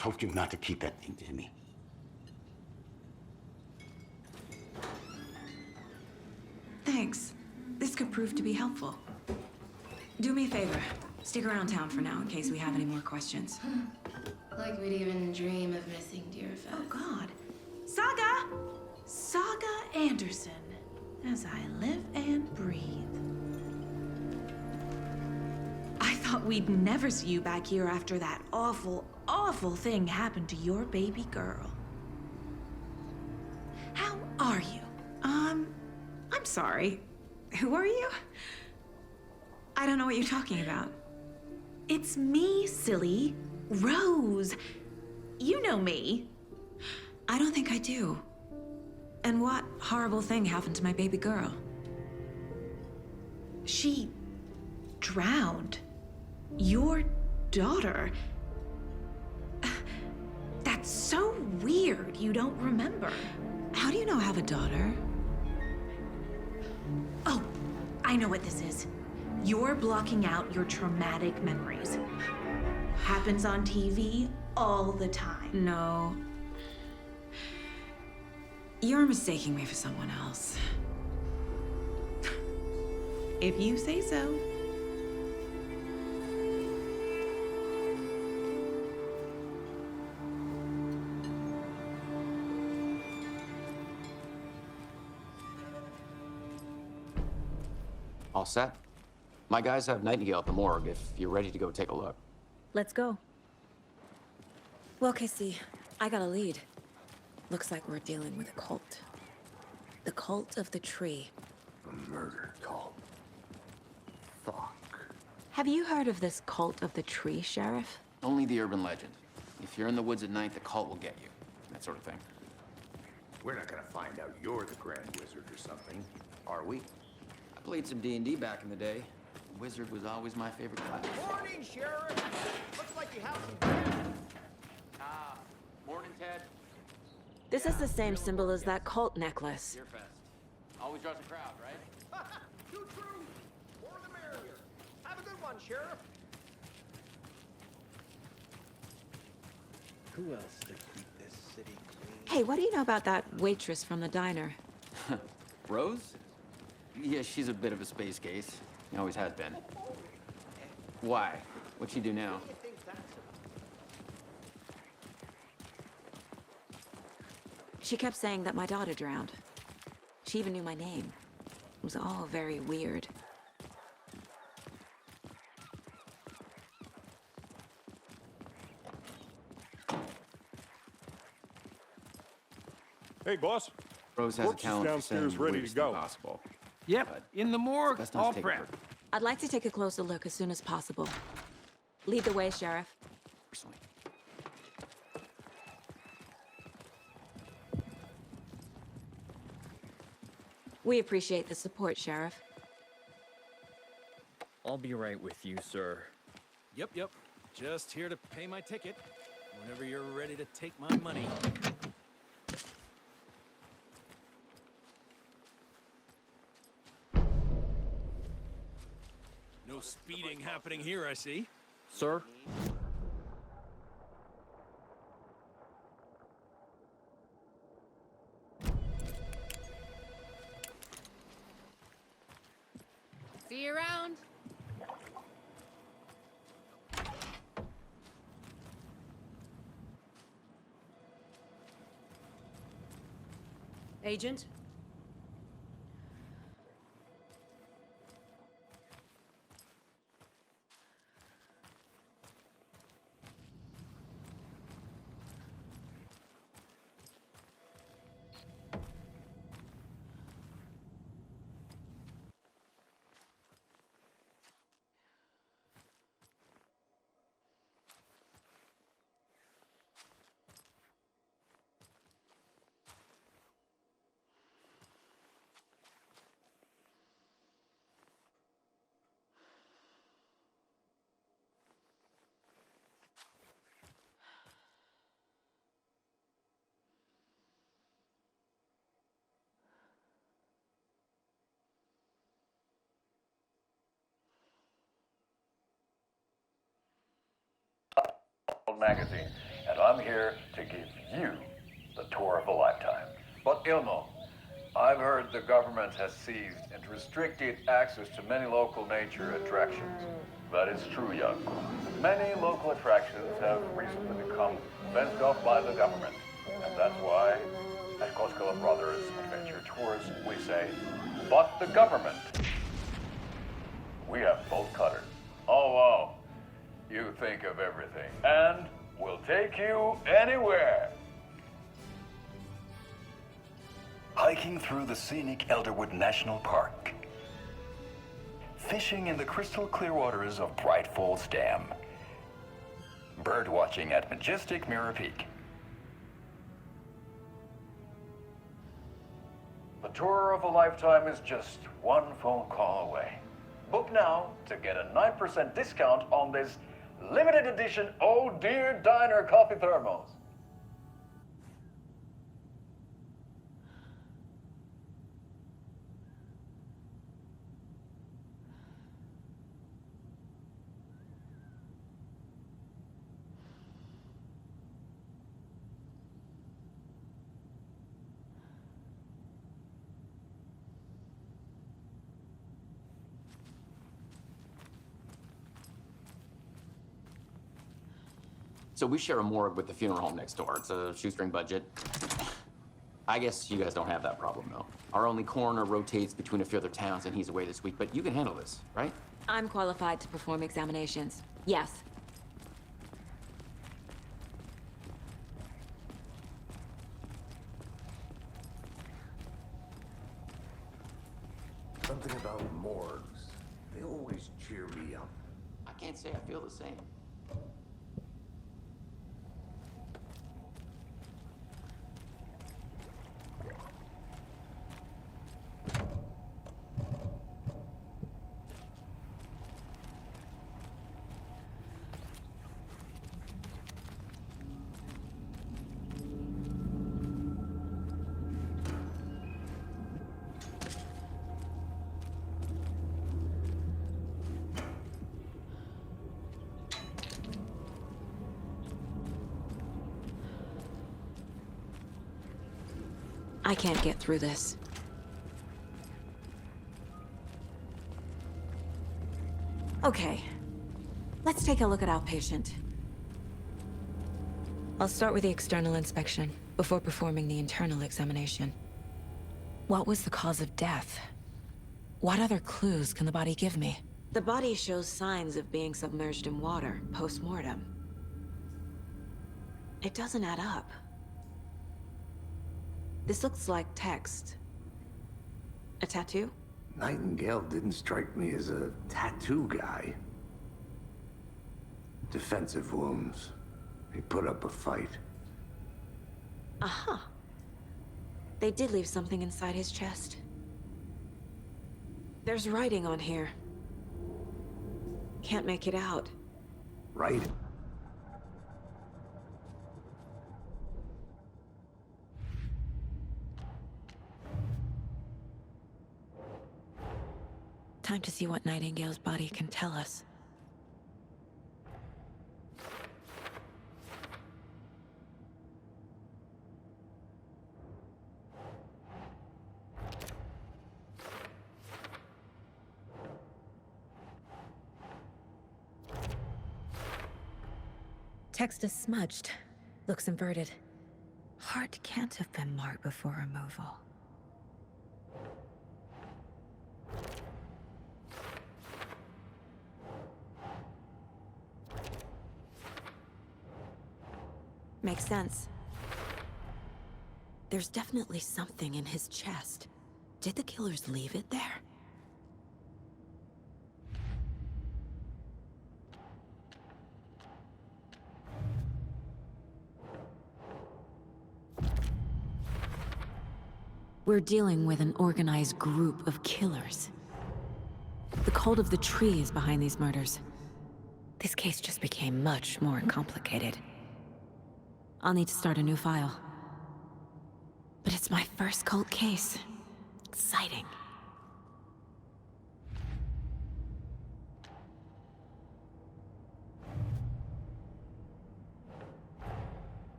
[SPEAKER 14] Told you not to keep that thing to me.
[SPEAKER 3] Thanks. This could prove to be helpful. Do me a favor. Stick around town for now in case we have any more questions.
[SPEAKER 13] Like we'd even dream of missing dear Fez.
[SPEAKER 17] Oh, God. Saga! Saga Anderson. As I live and breathe. I thought we'd never see you back here after that awful, awful thing happened to your baby girl. How are you? I'm sorry. Who are you? I don't know what you're talking about. It's me, silly. Rose. You know me.
[SPEAKER 3] I don't think I do. And what horrible thing happened to my baby girl?
[SPEAKER 17] She drowned. Your daughter. That's so weird you don't remember.
[SPEAKER 3] How do you know I have a daughter?
[SPEAKER 17] Oh, I know what this is. You're blocking out your traumatic memories. Happens on TV all the time.
[SPEAKER 3] No. You're mistaking me for someone else.
[SPEAKER 17] If you say so.
[SPEAKER 12] All set? My guys have Nightingale at the morgue if you're ready to go take a look.
[SPEAKER 3] Let's go. Well, Casey, I got a lead. Looks like we're dealing with a cult. The cult of the tree.
[SPEAKER 5] A murder cult. Fuck.
[SPEAKER 3] Have you heard of this cult of the tree, Sheriff?
[SPEAKER 12] Only the urban legend. If you're in the woods at night, the cult will get you. That sort of thing.
[SPEAKER 5] We're not gonna find out you're the Grand Wizard or something, are we?
[SPEAKER 12] I played some D&D back in the day. Wizard was always my favorite class.
[SPEAKER 7] Morning, Sheriff! Looks like you have some...
[SPEAKER 12] Morning, Ted.
[SPEAKER 3] This is the same symbol as that cult necklace.
[SPEAKER 12] Deer Fest. Always draws a crowd, right?
[SPEAKER 7] Too true! More the merrier. Have a good one, Sheriff.
[SPEAKER 10] Who else to keep this city clean?
[SPEAKER 3] Hey, what do you know about that waitress from the diner?
[SPEAKER 12] Rose? Yeah, she's a bit of a space case. Always has been. Why? What'd she do now?
[SPEAKER 3] She kept saying that my daughter drowned. She even knew my name. It was all very weird.
[SPEAKER 6] Hey, boss.
[SPEAKER 12] Rose has a
[SPEAKER 6] Corpse is
[SPEAKER 12] talent for
[SPEAKER 6] downstairs
[SPEAKER 12] saying
[SPEAKER 6] ready
[SPEAKER 12] weirdest
[SPEAKER 6] to go.
[SPEAKER 12] thing possible.
[SPEAKER 7] Yep, in the morgue,
[SPEAKER 12] Best not
[SPEAKER 7] all
[SPEAKER 12] to take it
[SPEAKER 7] prepped.
[SPEAKER 3] I'd like to take a closer look as soon as possible. Lead the way, Sheriff.
[SPEAKER 12] personally.
[SPEAKER 3] We appreciate the support, Sheriff.
[SPEAKER 18] I'll be right with you, sir. Yep. Just here to pay my ticket. Whenever you're ready to take my money. No speeding happening here, I see. Sir?
[SPEAKER 19] See you around.
[SPEAKER 17] Agent?
[SPEAKER 2] Magazine,
[SPEAKER 20] and I'm here to give you the tour of a lifetime. But Ilmo, I've heard the government has seized and restricted access to many local nature attractions. That is true, young. Many local attractions have recently become fenced off by the government. And that's why, at Koskela Brothers Adventure Tours, we say, fuck the government. We have bolt cutters. Oh, wow. You think of everything. And we'll take you anywhere. Hiking through the scenic Elderwood National Park. Fishing in the crystal clear waters of Bright Falls Dam. Bird watching at majestic Mirror Peak. The tour of a lifetime is just one phone call away. Book now to get a 9% discount on this limited edition Oh Dear Diner coffee thermos.
[SPEAKER 12] So we share a morgue with the funeral home next door. It's a shoestring budget. I guess you guys don't have that problem, though. Our only coroner rotates between a few other towns, and he's away this week, but you can handle this, right?
[SPEAKER 3] I'm qualified to perform examinations. Yes.
[SPEAKER 5] Something about morgues. They always cheer me up.
[SPEAKER 12] I can't say I feel the same.
[SPEAKER 3] I can't get through this. Okay, let's take a look at outpatient. I'll start with the external inspection before performing the internal examination. What was the cause of death? What other clues can the body give me? The body shows signs of being submerged in water post-mortem. It doesn't add up. This looks like text. A tattoo?
[SPEAKER 5] Nightingale didn't strike me as a tattoo guy. Defensive wounds. He put up a fight.
[SPEAKER 3] Aha. They did leave something inside his chest. There's writing on here. Can't make it out.
[SPEAKER 5] Right?
[SPEAKER 3] Time to see what Nightingale's body can tell us. Text is smudged. Looks inverted. Heart can't have been marked before removal. Makes sense. There's definitely something in his chest. Did the killers leave it there? We're dealing with an organized group of killers. The cult of the tree is behind these murders. This case just became much more complicated. I'll need to start a new file. But it's my first cult case. Exciting.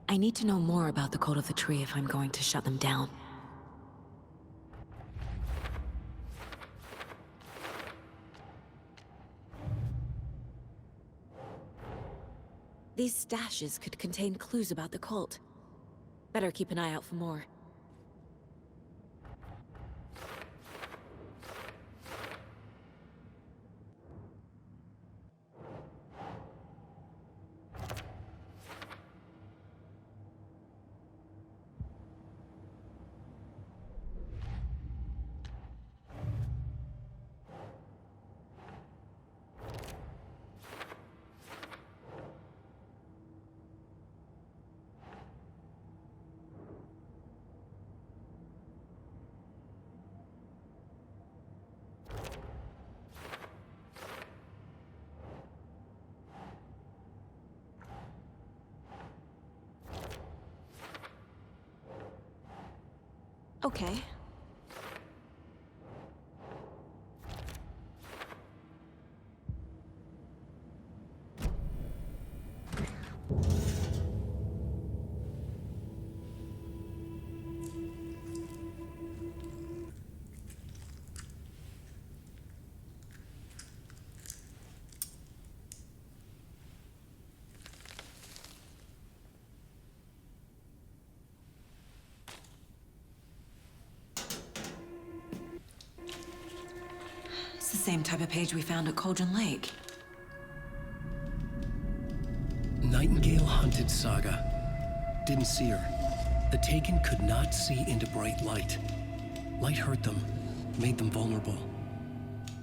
[SPEAKER 3] I need to know more about the cult of the tree if I'm going to shut them down. These stashes could contain clues about the cult. Better keep an eye out for more. Okay. It's the same type of page we found at Cauldron Lake.
[SPEAKER 1] Nightingale hunted Saga. Didn't see her. The Taken could not see into bright light. Light hurt them, made them vulnerable.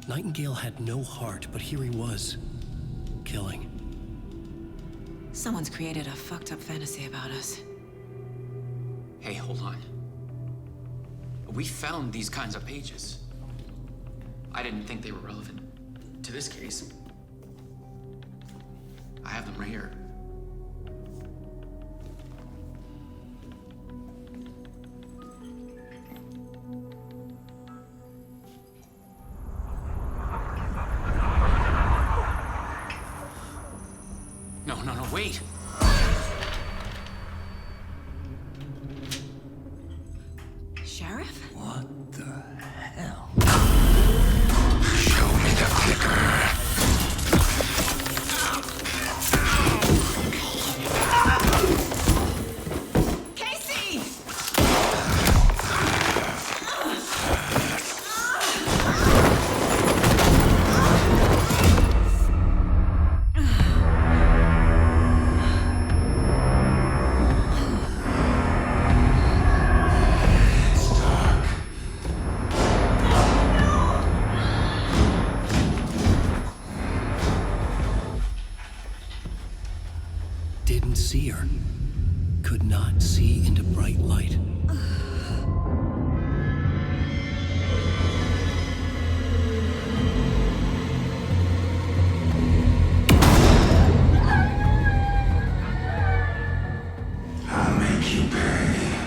[SPEAKER 1] Nightingale had no heart, but here he was, killing.
[SPEAKER 3] Someone's created a fucked up fantasy about us.
[SPEAKER 12] Hey, hold on. We found these kinds of pages. I didn't think they were relevant to this case. I have them right here. No, wait!
[SPEAKER 3] Sheriff?
[SPEAKER 8] What the hell? Show me the clicker.
[SPEAKER 17] Casey!
[SPEAKER 1] Didn't see her. Could not see into bright light.
[SPEAKER 8] I'll make you pay.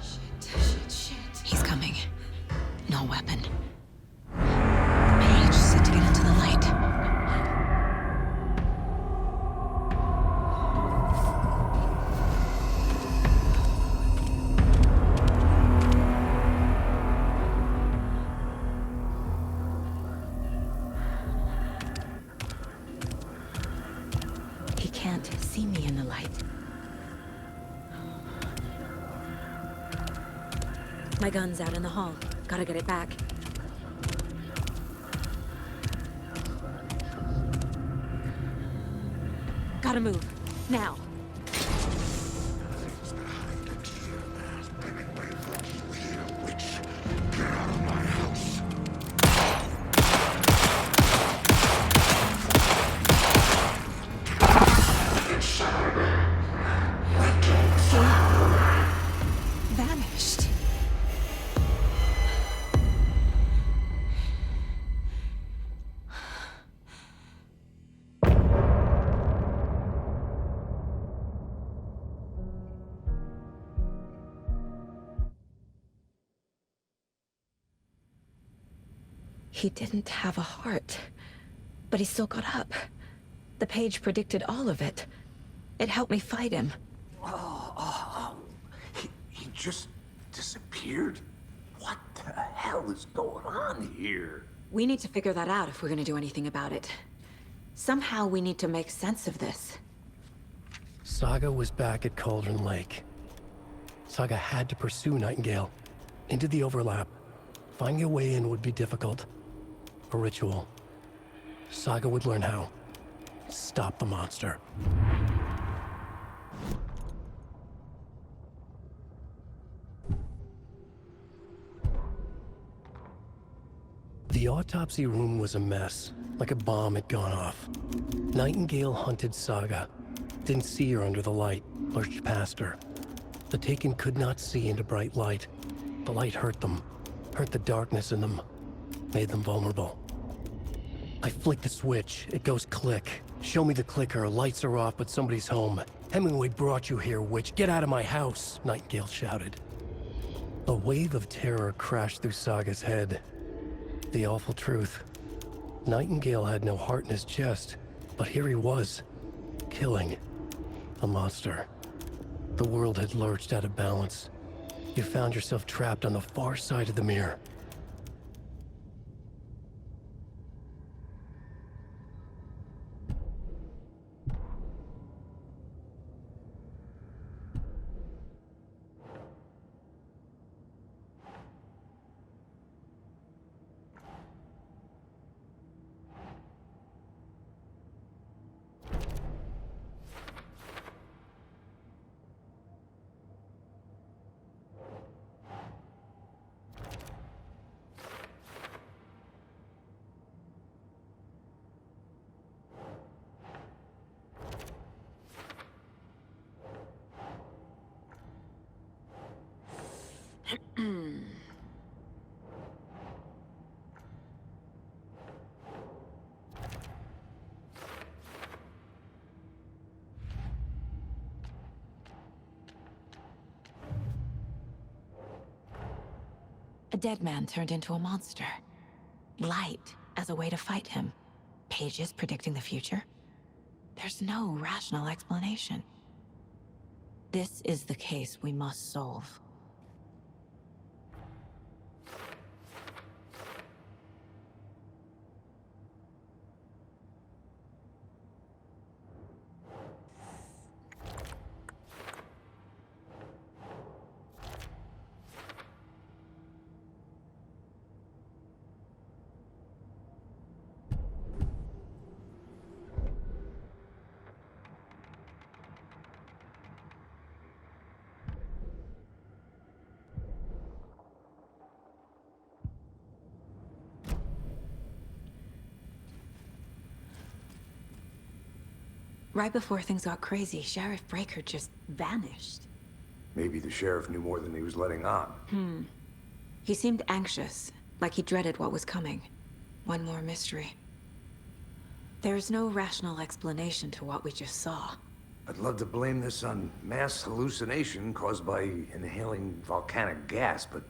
[SPEAKER 3] Shit. He's coming. No weapon. Page set to get into the light. He can't see me in the light. My gun's out in the hall. Gotta get it back. Gotta move. Now. Vanished. He didn't have a heart. But he still got up. The page predicted all of it. It helped me fight him.
[SPEAKER 5] He just disappeared? What the hell is going on here?
[SPEAKER 3] We need to figure that out if we're gonna do anything about it. Somehow we need to make sense of this.
[SPEAKER 1] Saga was back at Cauldron Lake. Saga had to pursue Nightingale. Into the overlap. Finding a way in would be difficult. A ritual. Saga would learn how. Stop the monster. The autopsy room was a mess, like a bomb had gone off. Nightingale hunted Saga. Didn't see her under the light, lurched past her. The Taken could not see into bright light. The light hurt them, hurt the darkness in them, made them vulnerable. I flick the switch, it goes click. Show me the clicker, lights are off, but somebody's home. Hemingway brought you here, witch. Get out of my house, Nightingale shouted. A wave of terror crashed through Saga's head. The awful truth. Nightingale had no heart in his chest, but here he was, killing a monster. The world had lurched out of balance. You found yourself trapped on the far side of the mirror.
[SPEAKER 3] A dead man turned into a monster. Light as a way to fight him. Pages predicting the future. There's no rational explanation. This is the case we must solve. Right before things got crazy, Sheriff Breaker just vanished.
[SPEAKER 5] Maybe the sheriff knew more than he was letting on.
[SPEAKER 3] He seemed anxious, like he dreaded what was coming. One more mystery. There's no rational explanation to what we just saw.
[SPEAKER 5] I'd love to blame this on mass hallucination caused by inhaling volcanic gas, but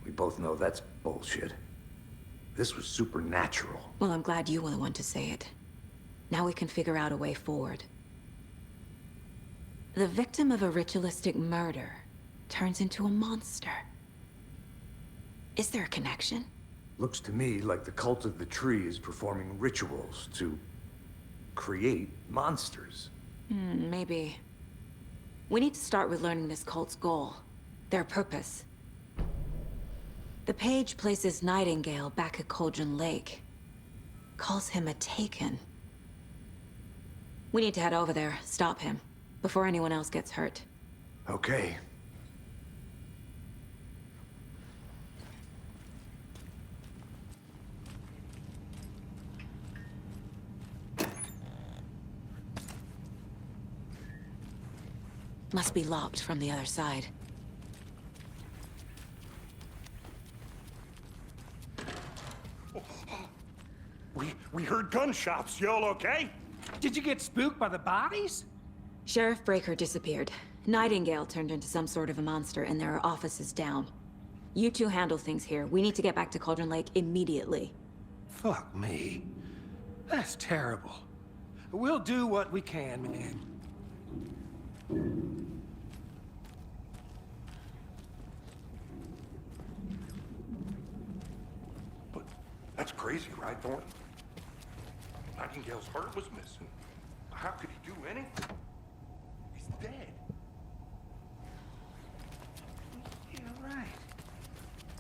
[SPEAKER 5] we both know that's bullshit. This was supernatural.
[SPEAKER 3] Well, I'm glad you were the one to say it. Now we can figure out a way forward. The victim of a ritualistic murder turns into a monster. Is there a connection?
[SPEAKER 5] Looks to me like the cult of the tree is performing rituals to create monsters.
[SPEAKER 3] Maybe. We need to start with learning this cult's goal, their purpose. The page places Nightingale back at Cauldron Lake. Calls him a Taken. We need to head over there, stop him, before anyone else gets hurt.
[SPEAKER 5] Okay.
[SPEAKER 3] Must be locked from the other side.
[SPEAKER 6] We heard gunshots. Y'all okay?
[SPEAKER 7] Did you get spooked by the bodies?
[SPEAKER 3] Sheriff Breaker disappeared. Nightingale turned into some sort of a monster, and there are offices down. You two handle things here. We need to get back to Cauldron Lake immediately.
[SPEAKER 1] Fuck me.
[SPEAKER 7] That's terrible. We'll do what we can, man.
[SPEAKER 6] But that's crazy, right, Thornton? Nightingale's heart was missing. How could he do anything? He's dead.
[SPEAKER 7] Yeah, right.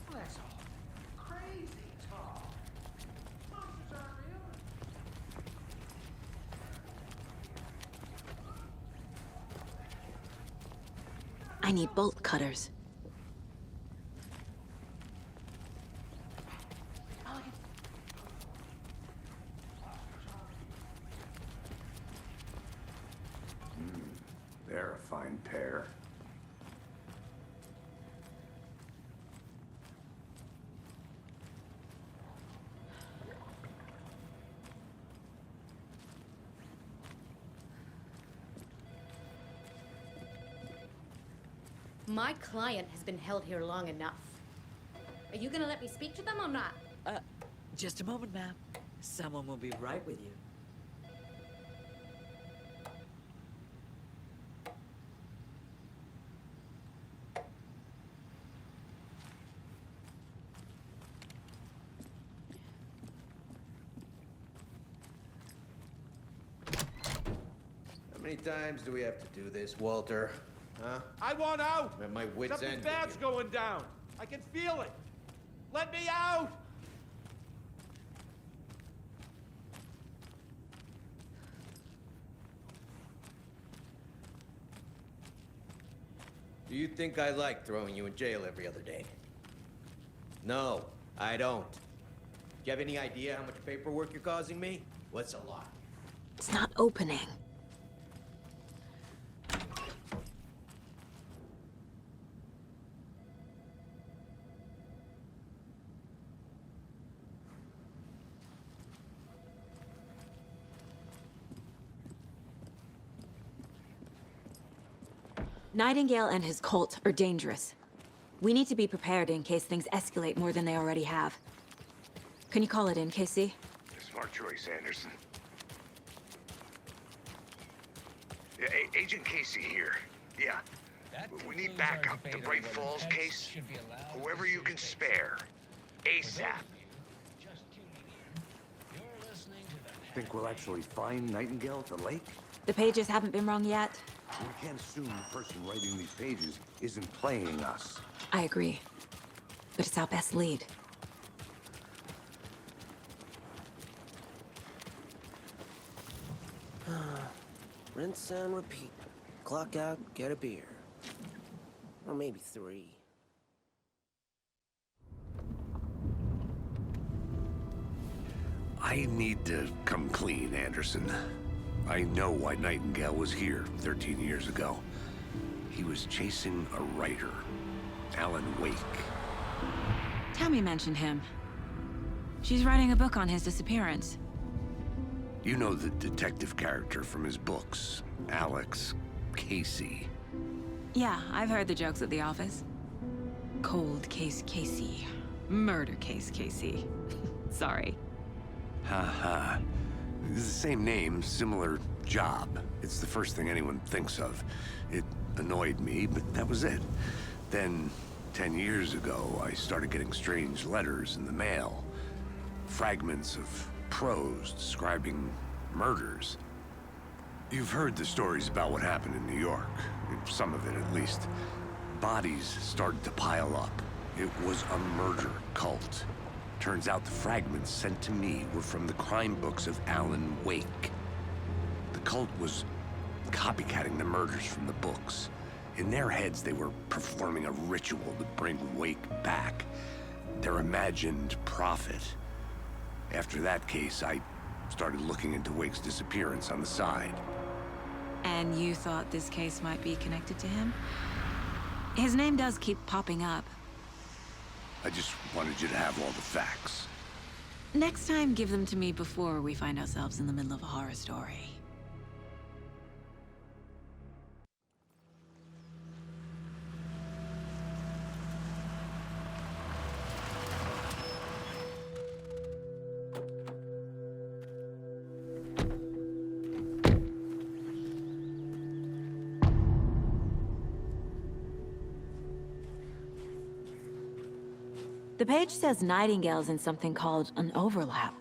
[SPEAKER 7] Well, that's all crazy talk. Monsters aren't real.
[SPEAKER 3] I need bolt cutters.
[SPEAKER 5] They're a fine pair.
[SPEAKER 19] My client has been held here long enough. Are you gonna let me speak to them or not?
[SPEAKER 11] Just a moment, ma'am. Someone will be right with you.
[SPEAKER 10] How many times do we have to do this, Walter? Huh?
[SPEAKER 21] I want out!
[SPEAKER 10] I'm at my wit's
[SPEAKER 21] Something
[SPEAKER 10] end.
[SPEAKER 21] bad's going down. I can feel it. Let me out!
[SPEAKER 10] Do you think I like throwing you in jail every other day? No, I don't. Do you have any idea how much paperwork you're causing me? What's a lot?
[SPEAKER 3] It's not opening. Nightingale and his cult are dangerous. We need to be prepared in case things escalate more than they already have. Can you call it in, Casey?
[SPEAKER 5] Smart choice, Anderson. Yeah, Agent Casey here. Yeah. We need backup. The Bright Falls case. Whoever you can spare. ASAP. Think we'll actually find Nightingale at the lake?
[SPEAKER 3] The pages haven't been wrong yet.
[SPEAKER 5] We can't assume the person writing these pages isn't playing us.
[SPEAKER 3] I agree. But it's our best lead.
[SPEAKER 22] Rinse and repeat. Clock out, get a beer. Or maybe 3.
[SPEAKER 5] I need to come clean, Anderson. I know why Nightingale was here 13 years ago. He was chasing a writer, Alan Wake.
[SPEAKER 3] Tammy mentioned him. She's writing a book on his disappearance.
[SPEAKER 5] You know the detective character from his books, Alex Casey.
[SPEAKER 3] Yeah, I've heard the jokes at the office. Cold case Casey. Murder case Casey. Sorry.
[SPEAKER 5] Ha. It's the same name, similar job. It's the first thing anyone thinks of. It annoyed me, but that was it. Then, 10 years ago, I started getting strange letters in the mail. Fragments of prose describing murders. You've heard the stories about what happened in New York. Some of it, at least. Bodies started to pile up. It was a murder cult. Turns out the fragments sent to me were from the crime books of Alan Wake. The cult was copycatting the murders from the books. In their heads, they were performing a ritual to bring Wake back. Their imagined prophet. After that case, I started looking into Wake's disappearance on the side.
[SPEAKER 3] And you thought this case might be connected to him? His name does keep popping up.
[SPEAKER 5] I just wanted you to have all the facts.
[SPEAKER 3] Next time, give them to me before we find ourselves in the middle of a horror story. The page says Nightingale's in something called an overlap.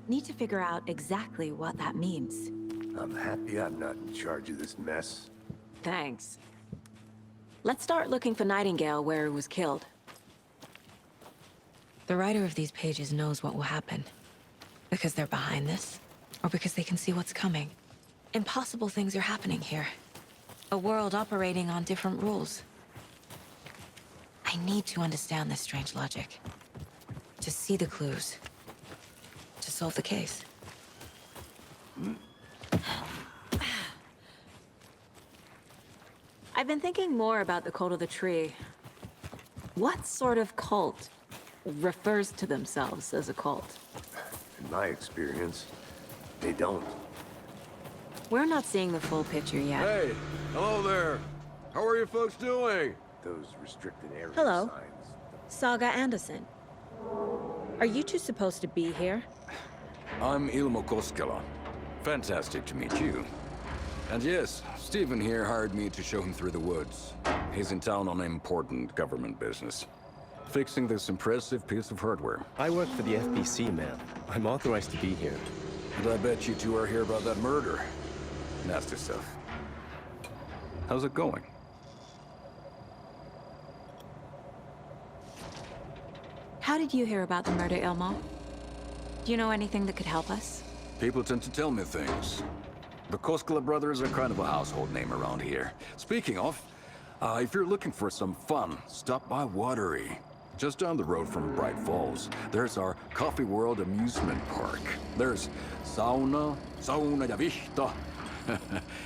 [SPEAKER 3] Need to figure out exactly what that means.
[SPEAKER 5] I'm happy I'm not in charge of this mess.
[SPEAKER 3] Thanks. Let's start looking for Nightingale where he was killed. The writer of these pages knows what will happen. Because they're behind this, or because they can see what's coming. Impossible things are happening here. A world operating on different rules. I need to understand this strange logic. To see the clues. To solve the case. I've been thinking more about the cult of the tree. What sort of cult refers to themselves as a cult?
[SPEAKER 5] In my experience, they don't.
[SPEAKER 3] We're not seeing the full picture yet.
[SPEAKER 4] Hey, hello there. How are you folks doing?
[SPEAKER 5] Those restricted area
[SPEAKER 3] Hello.
[SPEAKER 5] signs.
[SPEAKER 3] Saga Anderson. Are you two supposed to be here?
[SPEAKER 9] I'm Ilmo Koskela. Fantastic to meet you. And yes, Stephen here hired me to show him through the woods. He's in town on important government business. Fixing this impressive piece of hardware.
[SPEAKER 23] I work for the FBC, ma'am. I'm authorized to be here.
[SPEAKER 9] And I bet you two are here about that murder. Nasty stuff. How's it going?
[SPEAKER 3] How did you hear about the murder, Ilmo? Do you know anything that could help us?
[SPEAKER 9] People tend to tell me things. The Koskela brothers are kind of a household name around here. Speaking of, if you're looking for some fun, stop by Watery. Just down the road from Bright Falls, there's our Coffee World amusement park. There's sauna ja vihta.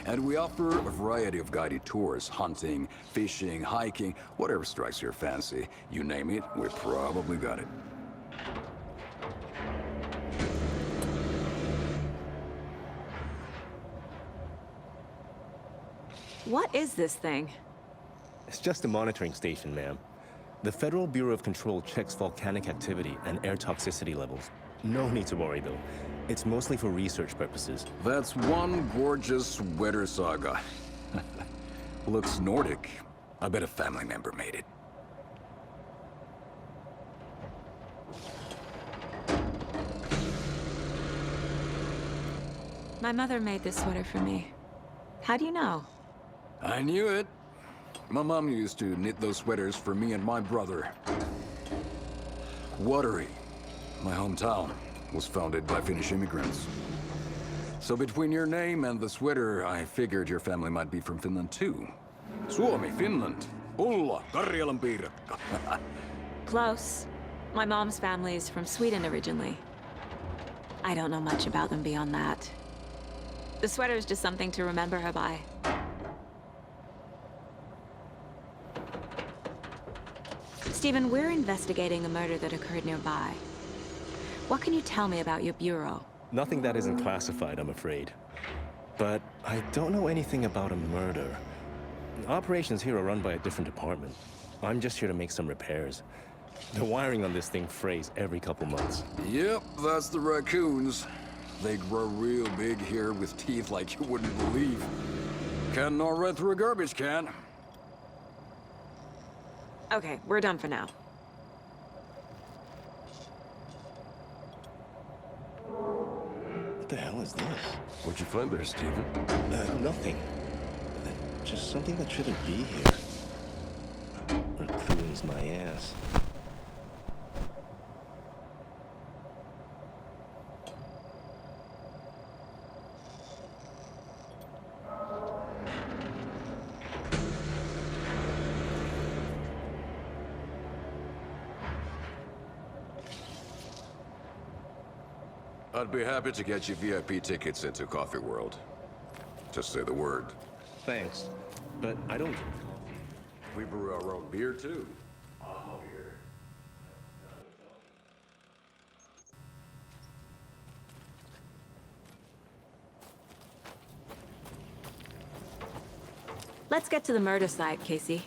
[SPEAKER 9] And we offer a variety of guided tours, hunting, fishing, hiking, whatever strikes your fancy. You name it, we probably got it.
[SPEAKER 3] What is this thing?
[SPEAKER 23] It's just a monitoring station, ma'am. The Federal Bureau of Control checks volcanic activity and air toxicity levels. No need to worry, though. It's mostly for research purposes.
[SPEAKER 9] That's one gorgeous weather saga. Looks Nordic. I bet a family member made it.
[SPEAKER 3] My mother made this sweater for me. How do you know?
[SPEAKER 9] I knew it. My mom used to knit those sweaters for me and my brother. Watery, my hometown, was founded by Finnish immigrants. So between your name and the sweater, I figured your family might be from Finland too. Suomi, Finland. Ulla, Karjalan piirakka.
[SPEAKER 3] Close. My mom's family is from Sweden originally. I don't know much about them beyond that. The sweater is just something to remember her by. Stephen, we're investigating a murder that occurred nearby. What can you tell me about your bureau?
[SPEAKER 23] Nothing that isn't classified, I'm afraid. But I don't know anything about a murder. Operations here are run by a different department. I'm just here to make some repairs. The wiring on this thing frays every couple months.
[SPEAKER 9] Yep, that's the raccoons. They grow real big here with teeth like you wouldn't believe. Can't gnaw right through a garbage can.
[SPEAKER 3] Okay, we're done for now.
[SPEAKER 23] What the hell is this?
[SPEAKER 4] What'd you find there, Stephen?
[SPEAKER 23] Nothing. Just something that shouldn't be here. Raccoons my ass.
[SPEAKER 9] I'd be happy to get you VIP tickets into Coffee World. Just say the word.
[SPEAKER 23] Thanks, but I don't...
[SPEAKER 9] We brew our own beer, too.
[SPEAKER 3] Let's get to the murder site, Casey.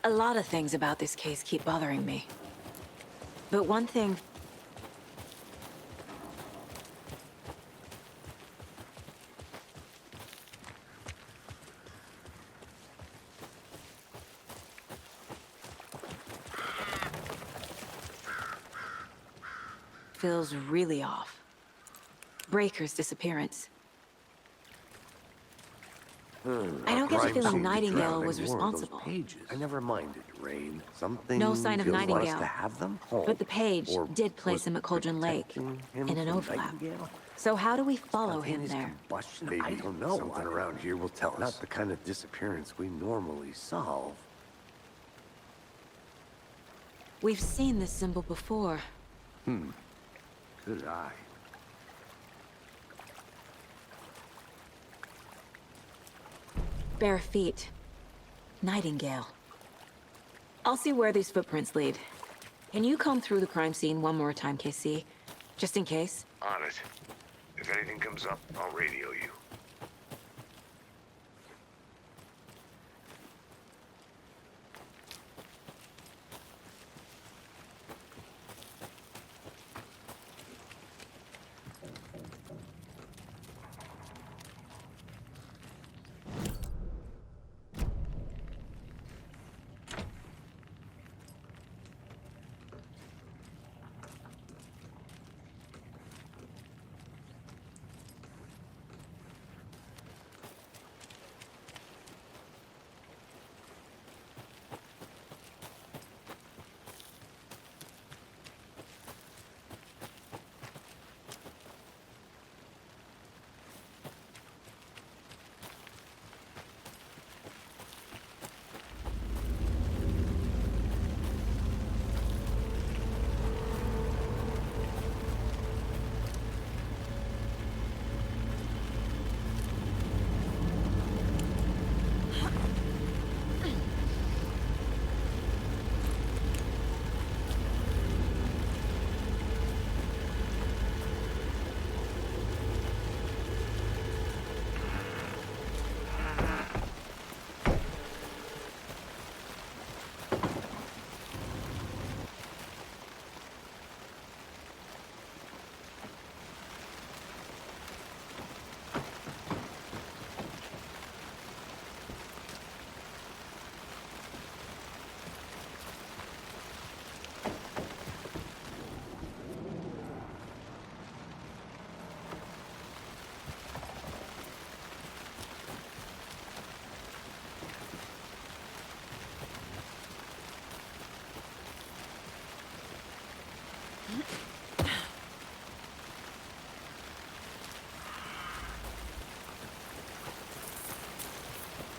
[SPEAKER 3] A lot of things about this case keep bothering me. But one thing feels really off. Breaker's disappearance. I don't get the feeling Nightingale was responsible.
[SPEAKER 14] I never minded, Rain. Something
[SPEAKER 3] No sign of
[SPEAKER 14] feels want us
[SPEAKER 3] Nightingale.
[SPEAKER 14] to have them home.
[SPEAKER 3] But the page
[SPEAKER 14] Or
[SPEAKER 3] did place
[SPEAKER 14] was
[SPEAKER 3] him at Cauldron Lake
[SPEAKER 14] protecting
[SPEAKER 3] in
[SPEAKER 14] him
[SPEAKER 3] an
[SPEAKER 14] from
[SPEAKER 3] overlap.
[SPEAKER 14] Nightingale?
[SPEAKER 3] So how do we follow him
[SPEAKER 14] Spontaneous
[SPEAKER 3] there?
[SPEAKER 14] combustion? Maybe. I don't know. Something around here will tell us. Not the kind of disappearance we normally solve.
[SPEAKER 3] We've seen this symbol before.
[SPEAKER 14] Good eye.
[SPEAKER 3] Bare feet. Nightingale. I'll see where these footprints lead. Can you comb through the crime scene one more time, KC? Just in case?
[SPEAKER 8] On it. If anything comes up, I'll radio you.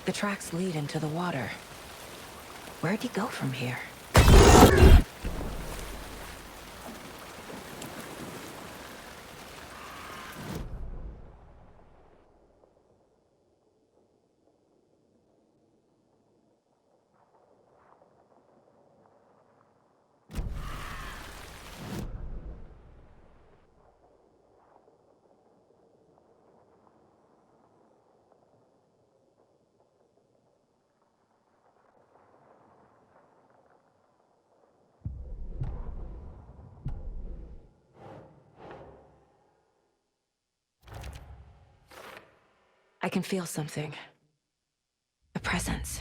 [SPEAKER 3] The tracks lead into the water. Where'd he go from here? I can feel something. A presence.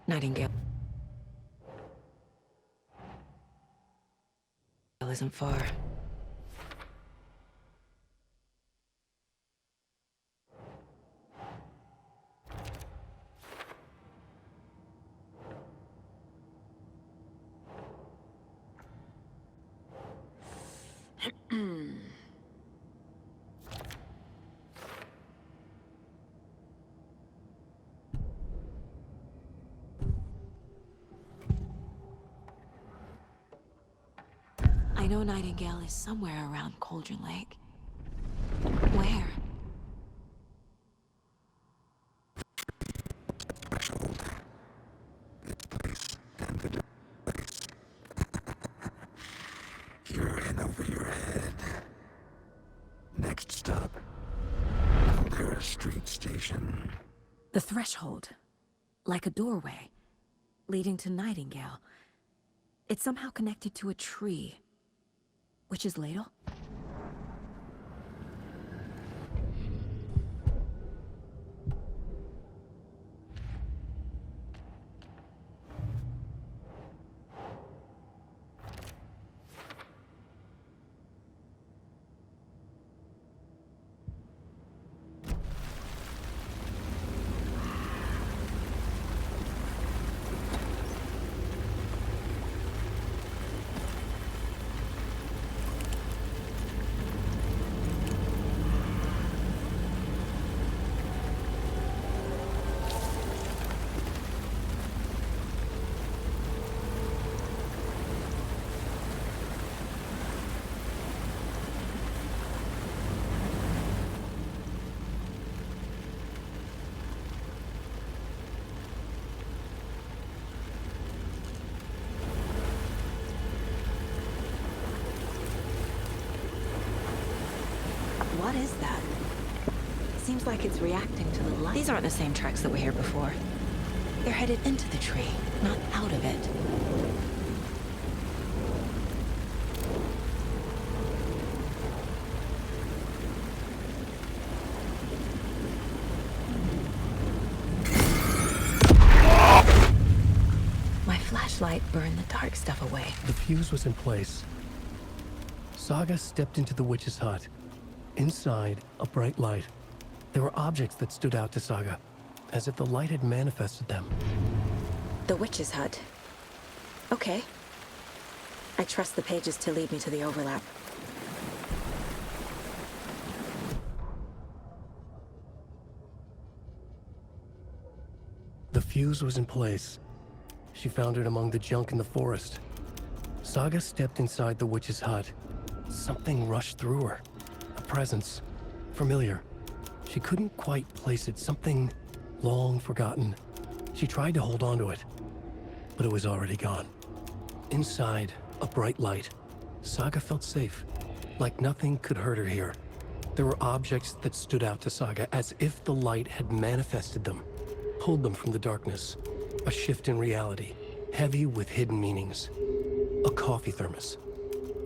[SPEAKER 3] Nightingale isn't far. I know Nightingale is somewhere around Cauldron Lake. Where?
[SPEAKER 8] You're in over your head. Next stop, Ahora Street Station.
[SPEAKER 3] The threshold. Like a doorway. Leading to Nightingale. It's somehow connected to a tree. Witch's ladle? is that?
[SPEAKER 17] Seems like it's reacting to the light.
[SPEAKER 3] These aren't the same tracks that were here before. They're headed into the tree, not out of it. My flashlight burned the dark stuff away.
[SPEAKER 1] The fuse was in place. Saga stepped into the witch's hut. Inside, a bright light. There were objects that stood out to Saga, as if the light had manifested them.
[SPEAKER 3] The witch's hut. Okay. I trust the pages to lead me to the overlap.
[SPEAKER 1] The fuse was in place. She found it among the junk in the forest. Saga stepped inside the witch's hut. Something rushed through her. A presence. Familiar. She couldn't quite place it. Something long forgotten. She tried to hold on to it, but it was already gone. Inside, a bright light. Saga felt safe, like nothing could hurt her here. There were objects that stood out to Saga as if the light had manifested them, pulled them from the darkness. A shift in reality, heavy with hidden meanings. A coffee thermos,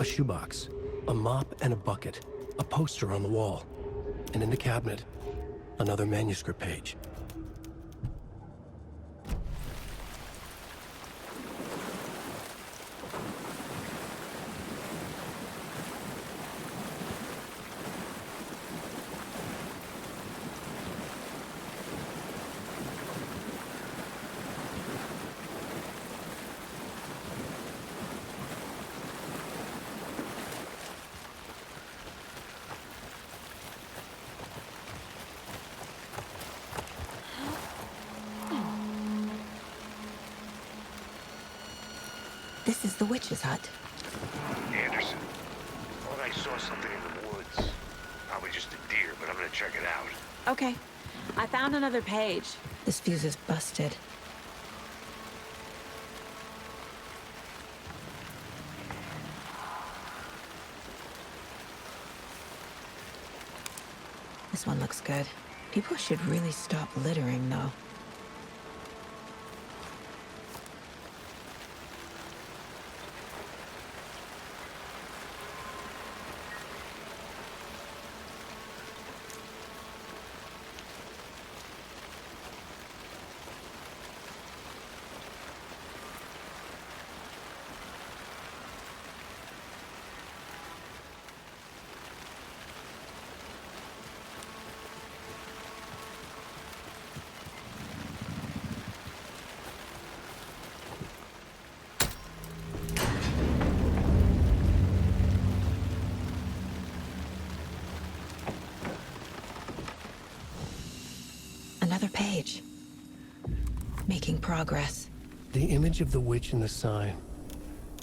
[SPEAKER 1] a shoebox, a mop and a bucket, a poster on the wall, and in the cabinet, another manuscript page.
[SPEAKER 3] This is the witch's hut.
[SPEAKER 2] Anderson. Thought I saw something in the woods. Probably just a deer, but I'm gonna check it out.
[SPEAKER 17] Okay. I found another page.
[SPEAKER 3] This fuse is busted. This one looks good. People should really stop littering, though. Another page. Making progress.
[SPEAKER 1] The image of the witch in the sign.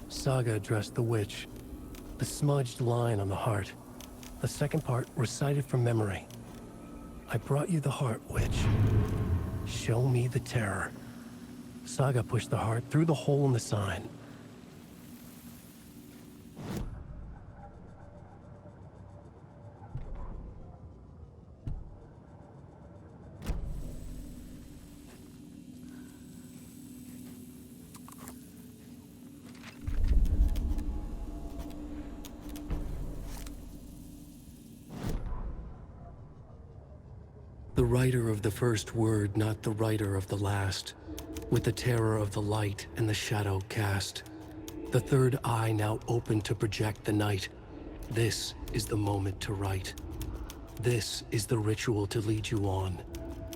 [SPEAKER 1] Saga addressed the witch. The smudged line on the heart. The second part recited from memory. I brought you the heart, witch. Show me the terror. Saga pushed the heart through the hole in the sign. The writer of the first word, not the writer of the last. With the terror of the light and the shadow cast. The third eye now open to project the night. This is the moment to write. This is the ritual to lead you on.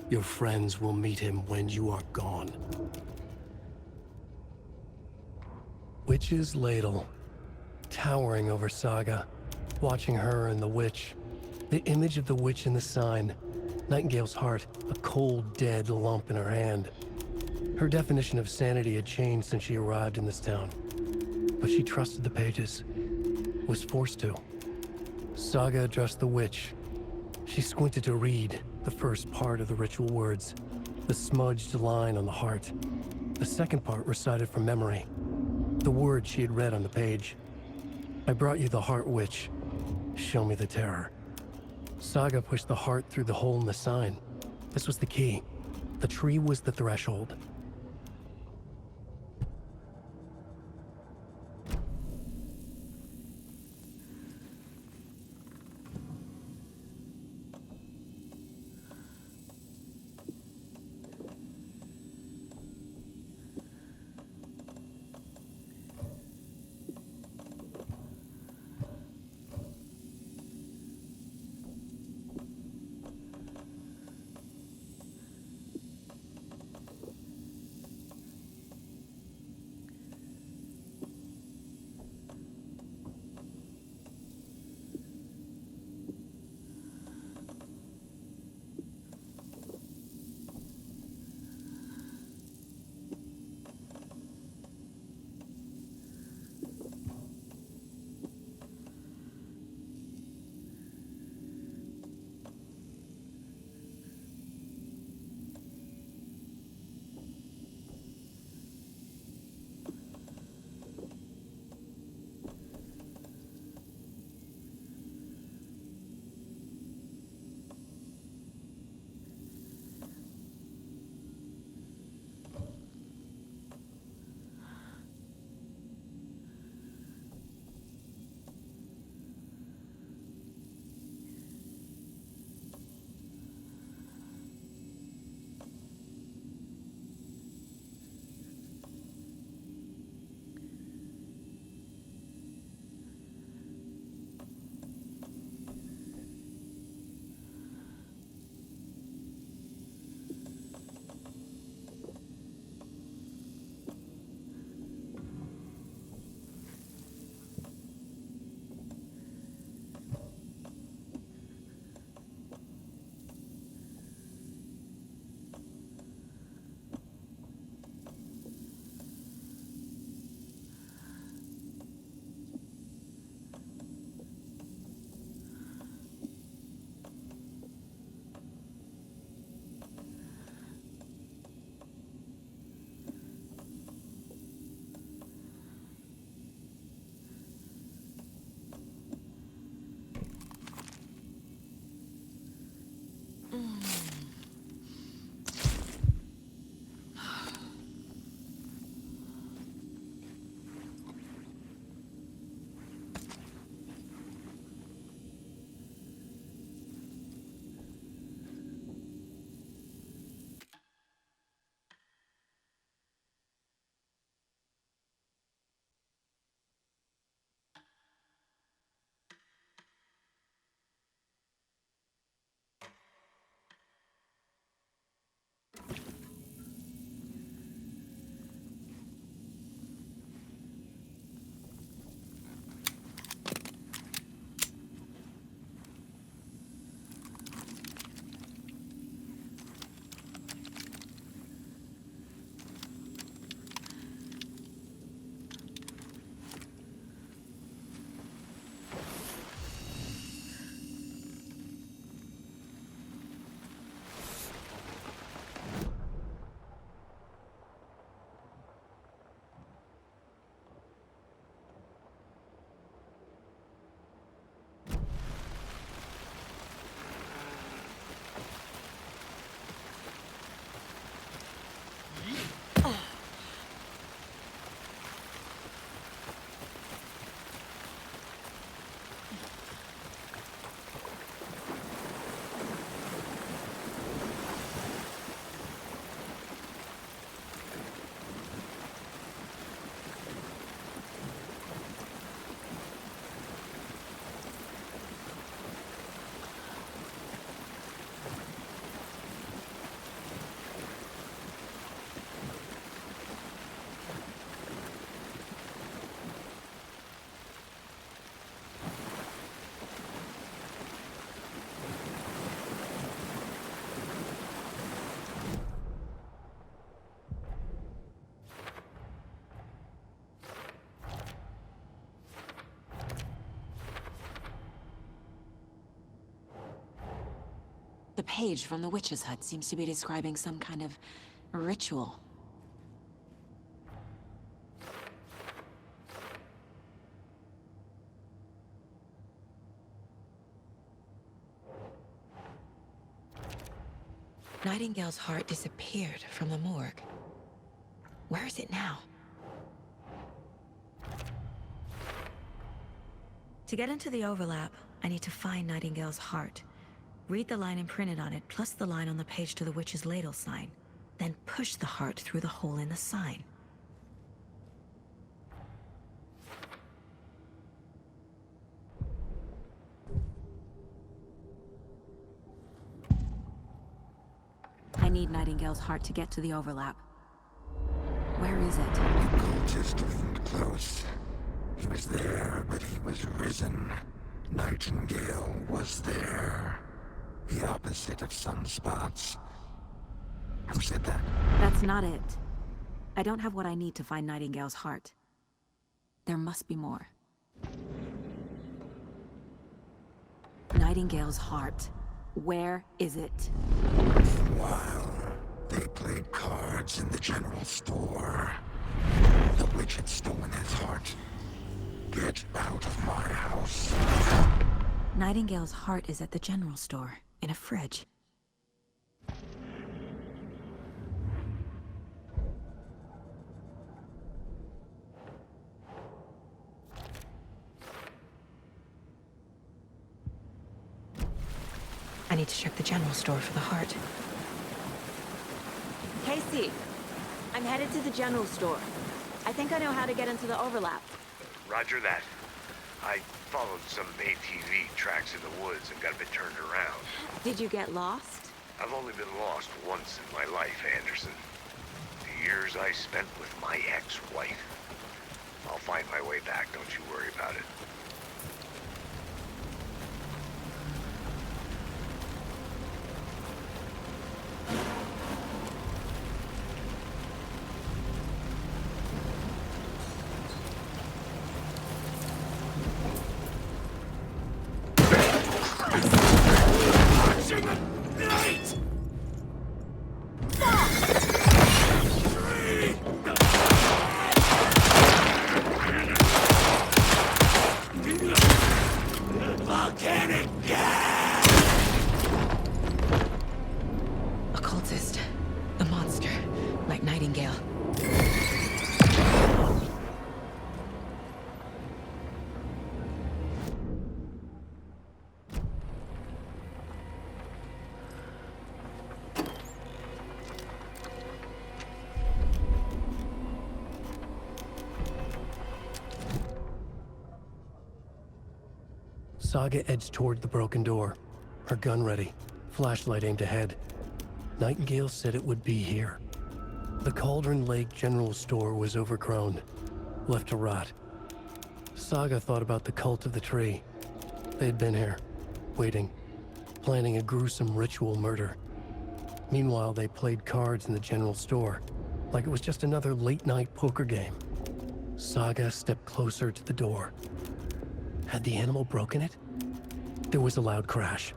[SPEAKER 1] Your friends will meet him when you are gone. Witch's ladle. Towering over Saga. Watching her and the witch. The image of the witch in the sign. Nightingale's heart, a cold, dead lump in her hand. Her definition of sanity had changed since she arrived in this town. But she trusted the pages. Was forced to. Saga addressed the witch. She squinted to read the first part of the ritual words. The smudged line on the heart. The second part recited from memory. The words she had read on the page. I brought you the heart, witch. Show me the terror. Saga pushed the heart through the hole in the sign. This was the key. The tree was the threshold.
[SPEAKER 13] The page from the witch's hut seems to be describing some kind of ritual.
[SPEAKER 3] Nightingale's heart disappeared from the morgue. Where is it now? To get into the overlap, I need to find Nightingale's heart. Read the line imprinted on it, plus the line on the page to the witch's ladle sign. Then push the heart through the hole in the sign. I need Nightingale's heart to get to the overlap. Where is it?
[SPEAKER 8] The cultist wasn't close. He was there, but he was risen. Nightingale was there. The opposite of sunspots. Who said that?
[SPEAKER 3] That's not it. I don't have what I need to find Nightingale's heart. There must be more. Nightingale's heart. Where is it?
[SPEAKER 8] While they played cards in the general store, the witch had stolen his heart. Get out of my house.
[SPEAKER 3] Nightingale's heart is at the general store, in a fridge. I need to check the general store for the heart.
[SPEAKER 15] Casey, I'm headed to the general store. I think I know how to get into the overlap.
[SPEAKER 14] Roger that. I followed some ATV tracks in the woods and got a bit turned around.
[SPEAKER 15] Did you get lost?
[SPEAKER 14] I've only been lost once in my life, Anderson. The years I spent with my ex-wife. I'll find my way back, don't you worry about it.
[SPEAKER 1] Saga edged toward the broken door, her gun ready, flashlight aimed ahead. Nightingale said it would be here. The Cauldron Lake General Store was overgrown, left to rot. Saga thought about the cult of the tree. They had been here, waiting, planning a gruesome ritual murder. Meanwhile, they played cards in the general store, like it was just another late-night poker game. Saga stepped closer to the door. Had the animal broken it? There was a loud crash.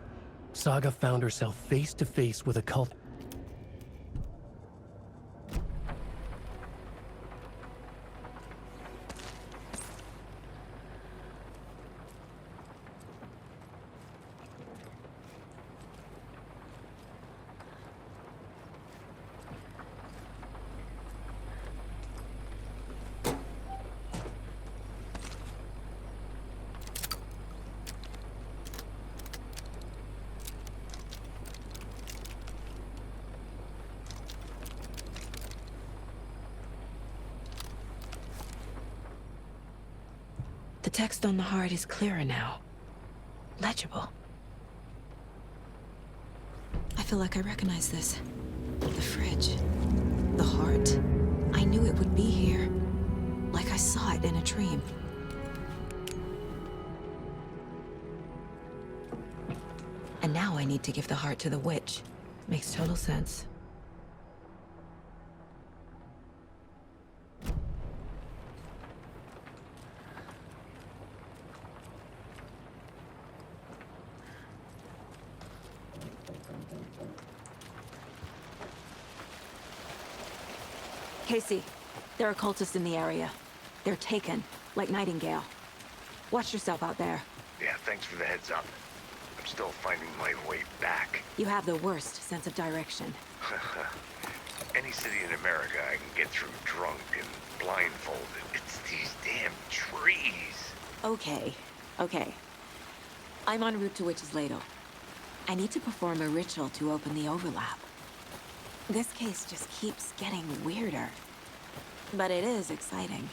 [SPEAKER 1] Saga found herself face to face with a cult.
[SPEAKER 3] The text on the heart is clearer now. Legible. I feel like I recognize this. The fridge. The heart. I knew it would be here. Like I saw it in a dream. And now I need to give the heart to the witch. Makes total sense. Casey, there are cultists in the area. They're taken, like Nightingale. Watch yourself out there.
[SPEAKER 14] Yeah, thanks for the heads up. I'm still finding my way back.
[SPEAKER 3] You have the worst sense of direction.
[SPEAKER 14] Any city in America I can get through drunk and blindfolded. It's these damn trees.
[SPEAKER 3] Okay, okay. I'm en route to Witch's Ladle. I need to perform a ritual to open the overlap. This case just keeps getting weirder. But it is exciting.